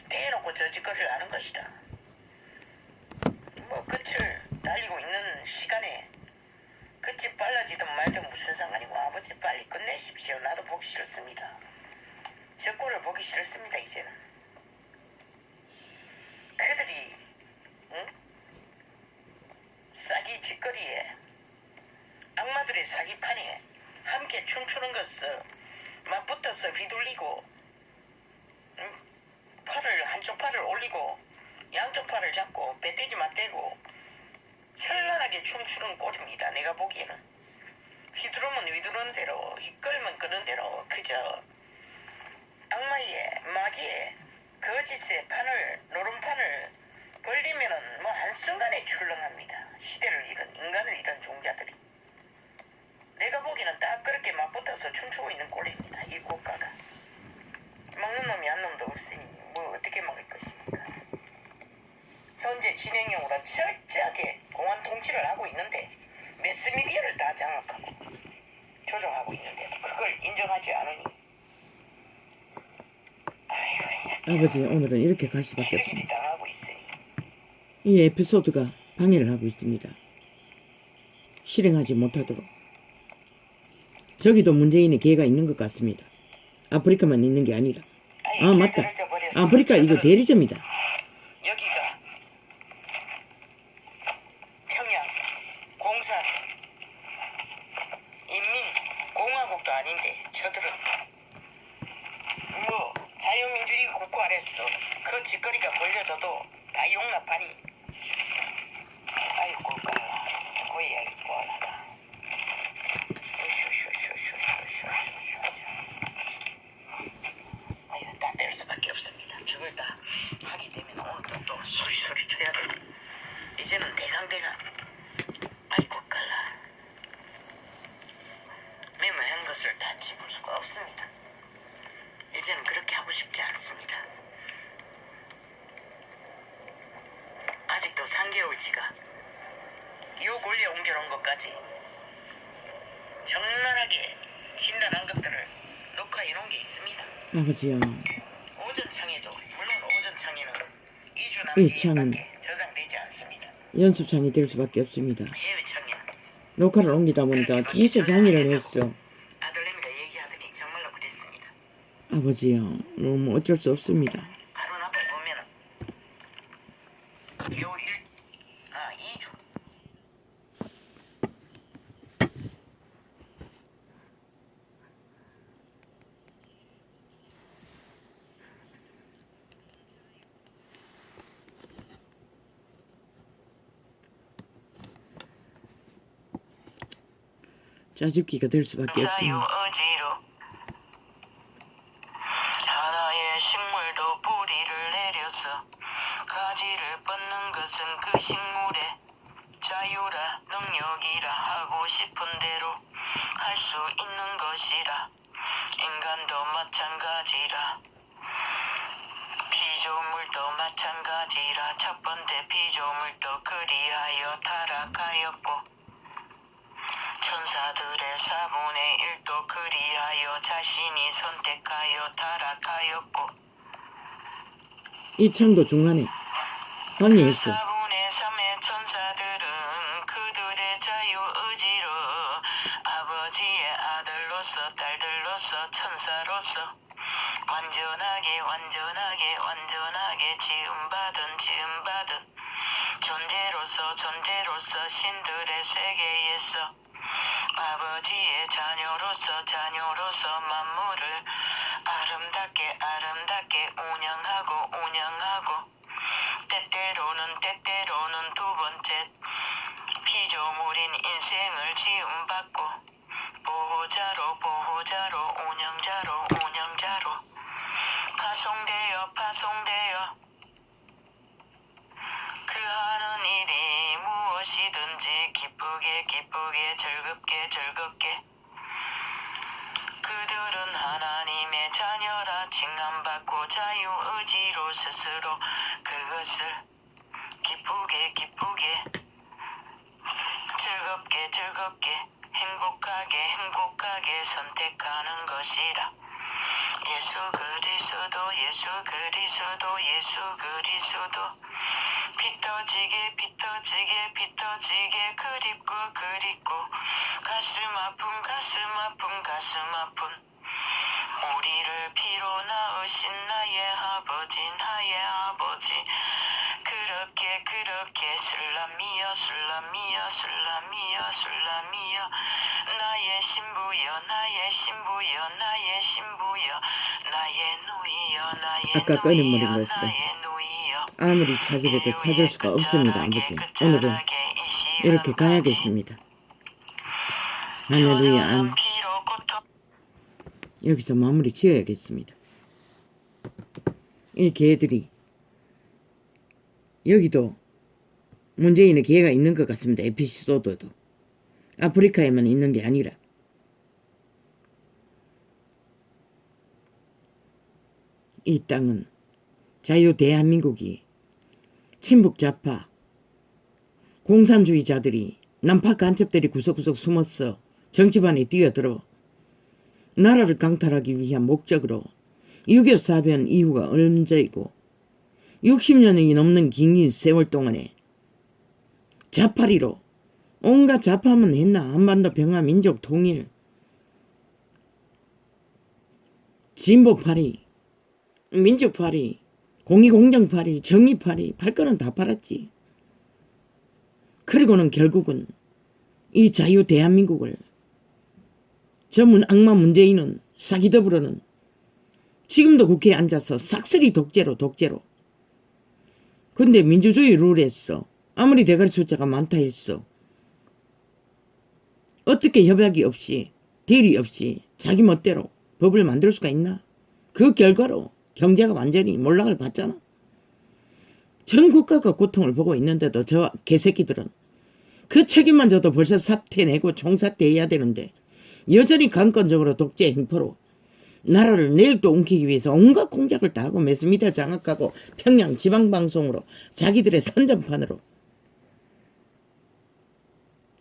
대놓고 저 짓거리를 하는 것이다. 뭐 끝을 달리고 있는 시간에 끝이 빨라지든 말든 무슨 상관이고 아버지 빨리 끝내십시오. 나도 보기 싫습니다. 저 꼴을 보기 싫습니다. 이제는 그들이 싸기 짓거리에 악마들의 사기판에 함께 춤추는 것을 맞붙어서 휘둘리고 한쪽 팔을 올리고 양쪽 팔을 잡고 배때지 맞대고 현란하게 춤추는 꼴입니다. 내가 보기에는 휘두르면 휘두르는 대로 이끌면 끄는 대로 그저 악마의 마귀의 거짓의 판을 노름판을 벌리면은 뭐 한순간에 출렁합니다. 시대를 잃은 인간을 잃은 종자들이. 내가 보기에는 딱 그렇게 맞붙어서 춤추고 있는 꼴입니다. 이 국가가. 막는 놈이 한 놈도 없으니 뭐 어떻게 막을 것입니까? 현재 진행형으로 철저하게 공안 통치를 하고 있는데 매스미디어를 다 장악하고 조종하고 있는데도 그걸 인정하지 않으니 아버지 오늘은 이렇게 갈 수밖에 없습니다. 당하고 있으니 이 에피소드가 방해를 하고 있습니다. 실행하지 못하도록. 저기도 문재인의 개가 있는 것 같습니다. 아프리카만 있는 게 아니라. 아 맞다. 아프리카 이거 대리점이다. 여기가 평양 공산 인민공화국도 아닌데 저들은 뭐 자유민주주의 국가 아래서 그 짓거리가 벌려져도 다 용납하니 아이고 깔라 고이야 고하다 아유 다 뺄 수밖에 없습니다. 저걸 다 하게 되면 오늘 또 소리 쳐야 돼. 이제는 권리에 옮겨놓은 것까지 적나라하게 진단한 것들을 녹화해 놓은 게 있습니다. 아버지요. 오전창에도 물론 오전창에는 2주 이 창은 남기밖에 저장되지 않습니다. 연습창이 될 수밖에 없습니다. 해외 창에는 녹화를 옮기다 보니까 계속 방해를 했어. 아들내미가 얘기하더니 정말로 그랬습니다. 아버지요. 뭐 어쩔 수 없습니다. 바로 앞에 보면은 요 2주 짜집기가 될 수밖에 없습니다. 자유의지로 하나의 식물도 뿌리를 내려서 가지를 뻗는 것은 그 식물의 자유라 능력이라 하고 싶은 대로 할 수 있는 것이라 인간도 마찬가지라 피조물도 마찬가지라 첫 번째 피조물도 그리하여 타락하였고 천사들의 4분의 1도 그리하여 자신이 선택하여 타락하였고 이 창도 중간에 방해했어. 4분의 3의 천사들은 그들의 자유의지로 아버지의 아들로서 딸들로서 천사로서 완전하게 지음받은 존재로서 신들의 세계에서 아버지의 자녀로서 만물을 아름답게 운영하고 때때로는 두 번째 피조물인 인생을 지음받고 보호자로 운영자로 파송되어 그 하는 일이 무엇이든지 기쁘게 즐겁게 그들은 하나님의 자녀라 칭함받고 자유의지로 스스로 그것을 기쁘게 즐겁게 행복하게 선택하는 것이라. 예수 그리스도 피 터지게 가슴 아픈 우리를 피로 낳으신 나의 아버지 그렇게 슬라미여 나의 신부여 나의 누이여 아까 꺼내버린 것으로 아무리 찾으려도 찾을 수가 없습니다. 아버지, 오늘은 이렇게 가야겠습니다. 할렐루야. 아멘. 여기서 마무리 지어야겠습니다. 이 개들이 여기도 문재인의 개가 있는 것 같습니다. 에피소드도 아프리카에만 있는 게 아니라 이 땅은 자유 대한민국이 친북 좌파 공산주의자들이 남파 간첩들이 구석구석 숨어서 정치판에 뛰어들어 나라를 강탈하기 위한 목적으로 6.25 사변 이후가 언제이고 60년이 넘는 긴 세월 동안에 좌파리로 온갖 좌파만 했나. 한반도 평화 민족 통일 진보파리 민족파리 공의공정파리 정의파리 팔 거는 다 팔았지. 그리고는 결국은 이 자유 대한민국을 전문 악마 문재인은 사기더불어는 지금도 국회에 앉아서 싹쓸이 독재로 근데 민주주의 룰에서 아무리 대가리 숫자가 많다 했어 어떻게 협약이 없이 딜이 없이 자기 멋대로 법을 만들 수가 있나. 그 결과로 경제가 완전히 몰락을 받잖아. 전 국가가 고통을 보고 있는데도 저 개새끼들은 그 책임만 져도 벌써 사퇴 내고 총사퇴해야 되는데 여전히 강권적으로 독재 행포로 나라를 내일 또 옮기기 위해서 온갖 공작을 다 하고 매스미디어 장악하고 평양 지방방송으로 자기들의 선전판으로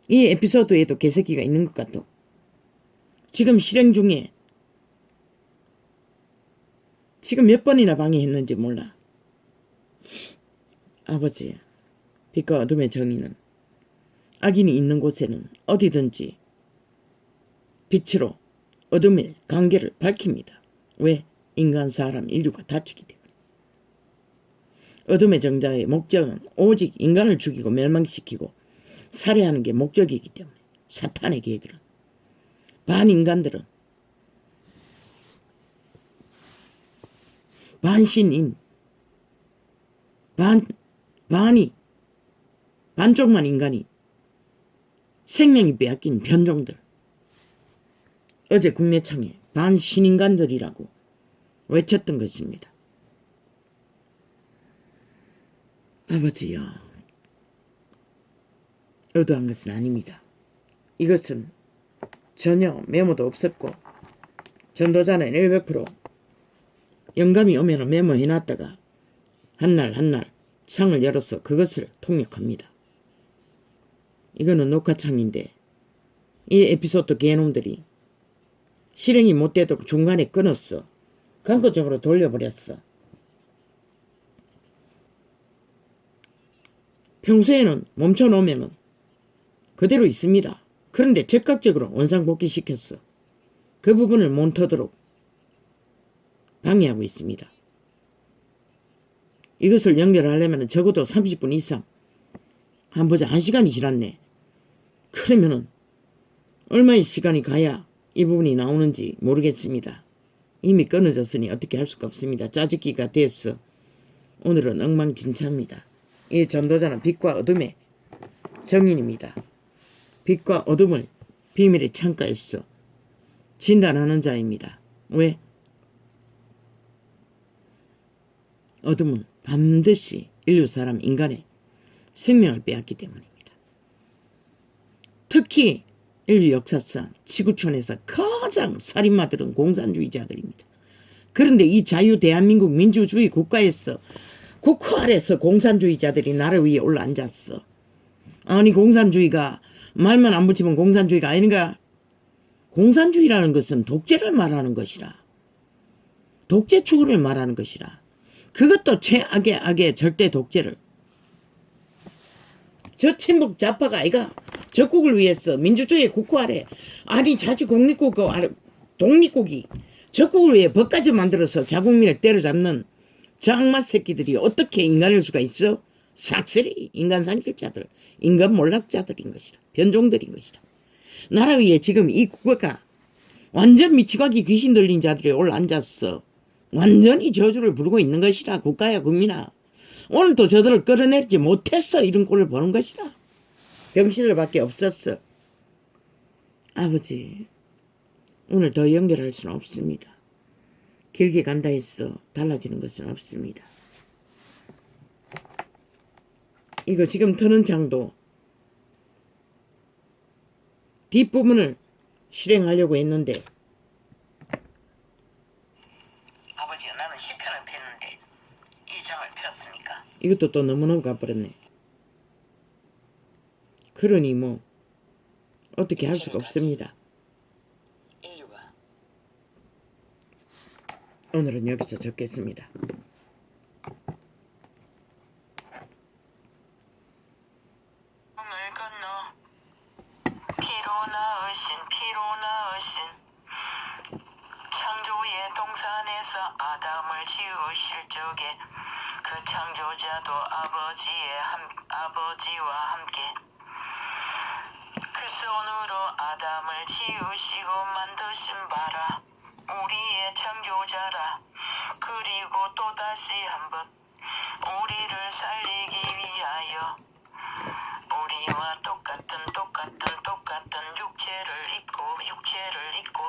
이 에피소드에도 개새끼가 있는 것 같아. 지금 실행 중에 지금 몇 번이나 방해했는지 몰라. 아버지, 빛과 어둠의 정의는 악인이 있는 곳에는 어디든지 빛으로 어둠의 관계를 밝힙니다. 왜? 인간, 사람, 인류가 다치기 때문에. 어둠의 정자의 목적은 오직 인간을 죽이고 멸망시키고 살해하는 게 목적이기 때문에. 사탄의 계획들은, 반인간들은, 반신인, 반쪽만 인간이 생명이 빼앗긴 변종들. 어제 국내창에 반신인간들이라고 외쳤던 것입니다. 아버지요, 의도한 것은 아닙니다. 이것은 전혀 메모도 없었고 전도자는 100% 영감이 오면 메모해놨다가 한날 한날 창을 열어서 그것을 통역합니다. 이거는 녹화창인데 이 에피소드 개놈들이 실행이 못 되도록 중간에 끊었어. 강구적으로 돌려버렸어. 평소에는 멈춰놓으면 그대로 있습니다. 그런데 즉각적으로 원상복귀시켰어. 그 부분을 못 터도록 방해하고 있습니다. 이것을 연결하려면 적어도 30분 이상, 한 보자 1시간이 지났네. 그러면은 얼마의 시간이 가야 이 부분이 나오는지 모르겠습니다. 이미 끊어졌으니 어떻게 할 수가 없습니다. 짜집기가 됐어. 오늘은 엉망진창입니다. 이 전도자는 빛과 어둠의 정인입니다. 빛과 어둠을 비밀의 창가에서 진단하는 자입니다. 왜? 어둠은 반드시 인류 사람 인간의 생명을 빼앗기 때문입니다. 특히 인류 역사상 지구촌에서 가장 살인마들은 공산주의자들입니다. 그런데 이 자유 대한민국 민주주의 국가에서 국호 아래서 공산주의자들이 나라 위에 올라앉았어. 아니, 공산주의가 말만 안 붙이면 공산주의가 아닌가? 공산주의라는 것은 독재를 말하는 것이라. 독재 추구를 말하는 것이라. 그것도 최악의 악의 절대 독재를. 저 친북 좌파가 아이가 적국을 위해서 민주주의 국호 아래, 아니 자주 독립국 아래, 독립국이 적국을 위해 법까지 만들어서 자국민을 때려잡는 저 악마 새끼들이 어떻게 인간일 수가 있어? 싹쓸이 인간 산길자들, 인간 몰락자들인 것이라. 변종들인 것이라. 나라 위에 지금 이 국가가 완전 미치광이 귀신 들린 자들이 올라앉았어. 완전히 저주를 부르고 있는 것이라. 국가야 국민아, 오늘도 저들을 끌어내지 못했어. 이런 꼴을 보는 것이라. 병신들밖에 없었어. 아버지, 오늘 더 연결할 수는 없습니다. 길게 간다 해서 달라지는 것은 없습니다. 이거 지금 터는 창도 뒷부분을 실행하려고 했는데, 아버지, 나는 10편을 폈는데 이 장을 폈습니까? 이것도 또 너무너무 가버렸네. 그러니 뭐 어떻게 할 수가 없습니다. 인류가 오늘은 여기서 적겠습니다. 을 건너 피로 나으신 창조의 동산에서 아담을 지으실 적에 그 창조자도 아버지와 함께 그 손으로 아담을 지으시고 만드신 바라. 우리의 창조자라. 그리고 또다시 한번 우리를 살리기 위하여 우리와 똑같은 육체를 입고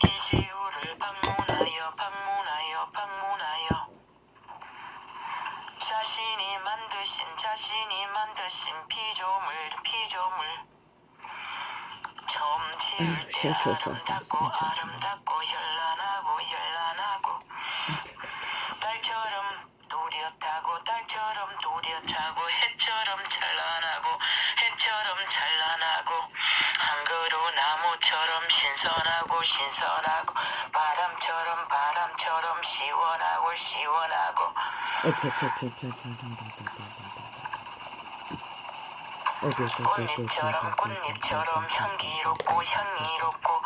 이 지구를 방문하여 자신이 만드신 피조물 처음 지을 때 아름답고 현란하고 달처럼 뚜렷하고 해처럼 찬란하고 해처럼 파도처럼 신선하고 신선하고 바람처럼 시원하고 시원하고 꽃잎처럼 향기롭고 향기롭고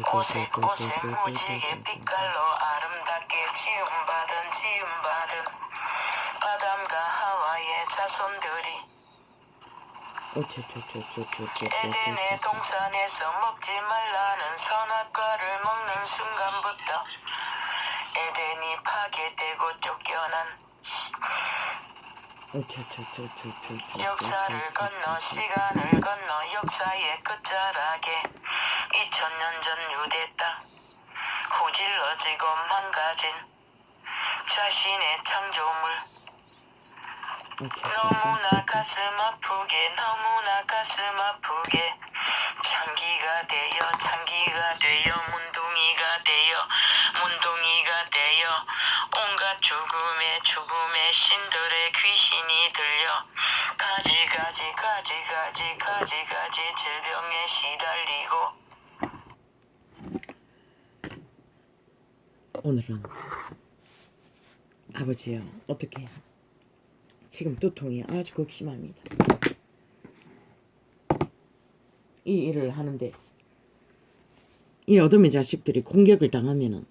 곳에 무지개 빛깔로 아름답게 지음받은 아담과 하와의 자손들이 에덴의 동산에서 먹지 말라는 선악과를 먹는 순간부터 에덴이 파괴되고 쫓겨난 역사를 건너 시간을 건너 역사의 끝자락에 2000년 전 유대 땅 후질러지고 망가진 자신의 창조물 너무나 가슴 아프게 창기가 되어 문둥이가 되어 온갖 죽음의 신들의 귀신이 들려 가지가지 질병에 시달리고 오늘은 아버지요 어떻게 지금 두통이 아주 극심합니다. 이 일을 하는데 이 어둠의 자식들이 공격을 당하면은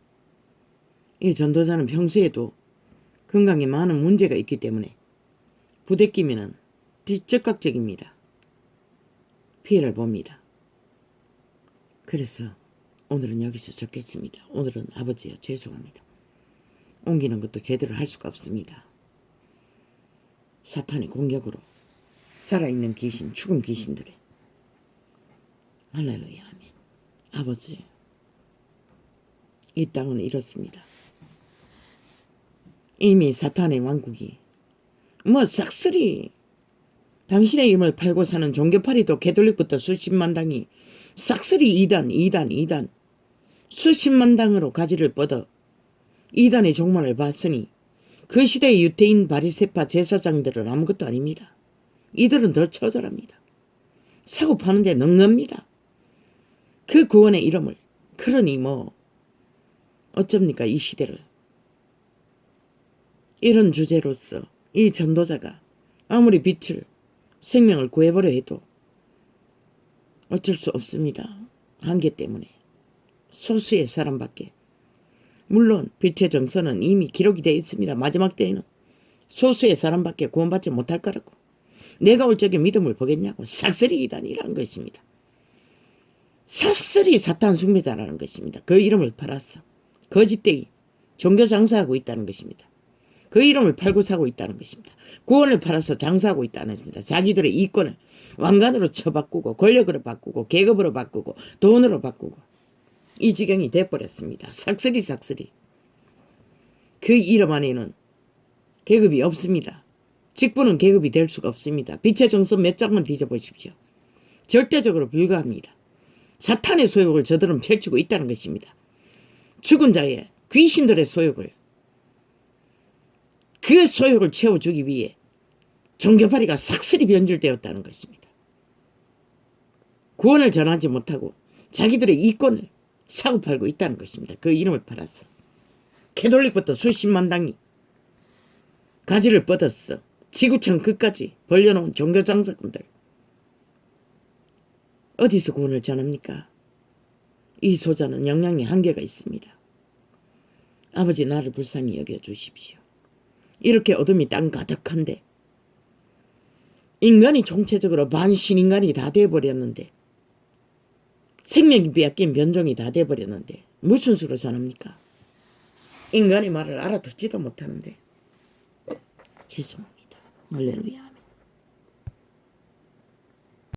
이 전도자는 평소에도 건강에 많은 문제가 있기 때문에 부대끼면은 즉각적입니다. 피해를 봅니다. 그래서 오늘은 여기서 적겠습니다. 오늘은 아버지요 죄송합니다. 옮기는 것도 제대로 할 수가 없습니다. 사탄의 공격으로 살아있는 귀신, 죽은 귀신들의 할렐루야 아멘. 아버지 이 땅은 이렇습니다. 이미 사탄의 왕국이 싹쓸이 당신의 이름을 팔고 사는 종교파리도 개돌릭부터 수십만 당이 싹쓸이 이단 수십만 당으로 가지를 뻗어 이단의 종말을 봤으니 그 시대의 유태인 바리새파 제사장들은 아무것도 아닙니다. 이들은 더 처절합니다. 사고 파는데 능합니다. 그 구원의 이름을 그러니 어쩝니까 이 시대를. 이런 주제로서 이 전도자가 아무리 빛을 생명을 구해보려 해도 어쩔 수 없습니다. 한계 때문에 소수의 사람밖에. 물론 빛의 정서는 이미 기록이 되어 있습니다. 마지막 때에는 소수의 사람밖에 구원받지 못할 거라고. 내가 올 적에 믿음을 보겠냐고. 싹쓸이 이단이라는 것입니다. 싹쓸이 사탄 숭배자라는 것입니다. 그 이름을 팔았어. 거짓되이 종교 장사하고 있다는 것입니다. 그 이름을 팔고 사고 있다는 것입니다. 구원을 팔아서 장사하고 있다는 것입니다. 자기들의 이권을 왕관으로 쳐바꾸고 권력으로 바꾸고 계급으로 바꾸고 돈으로 바꾸고 이 지경이 돼버렸습니다. 싹쓸이. 그 이름 안에는 계급이 없습니다. 직분은 계급이 될 수가 없습니다. 빛의 정서 몇 장만 뒤져보십시오. 절대적으로 불가합니다. 사탄의 소욕을 저들은 펼치고 있다는 것입니다. 죽은 자의 귀신들의 소욕을 그 소욕을 채워주기 위해 종교파리가 싹쓸이 변질되었다는 것입니다. 구원을 전하지 못하고 자기들의 이권을 사고팔고 있다는 것입니다. 그 이름을 팔았어. 캐톨릭부터 수십만 당이 가지를 뻗었어. 지구촌 끝까지 벌려놓은 종교장사꾼들. 어디서 구원을 전합니까? 이 소자는 영향의 한계가 있습니다. 아버지 나를 불쌍히 여겨주십시오. 이렇게 어둠이 땅 가득한데 인간이 총체적으로 반신인간이 다 돼버렸는데 생명이 빼앗긴 변종이 다 돼버렸는데 무슨 수로 전합니까? 인간의 말을 알아듣지도 못하는데 죄송합니다. 할렐루야.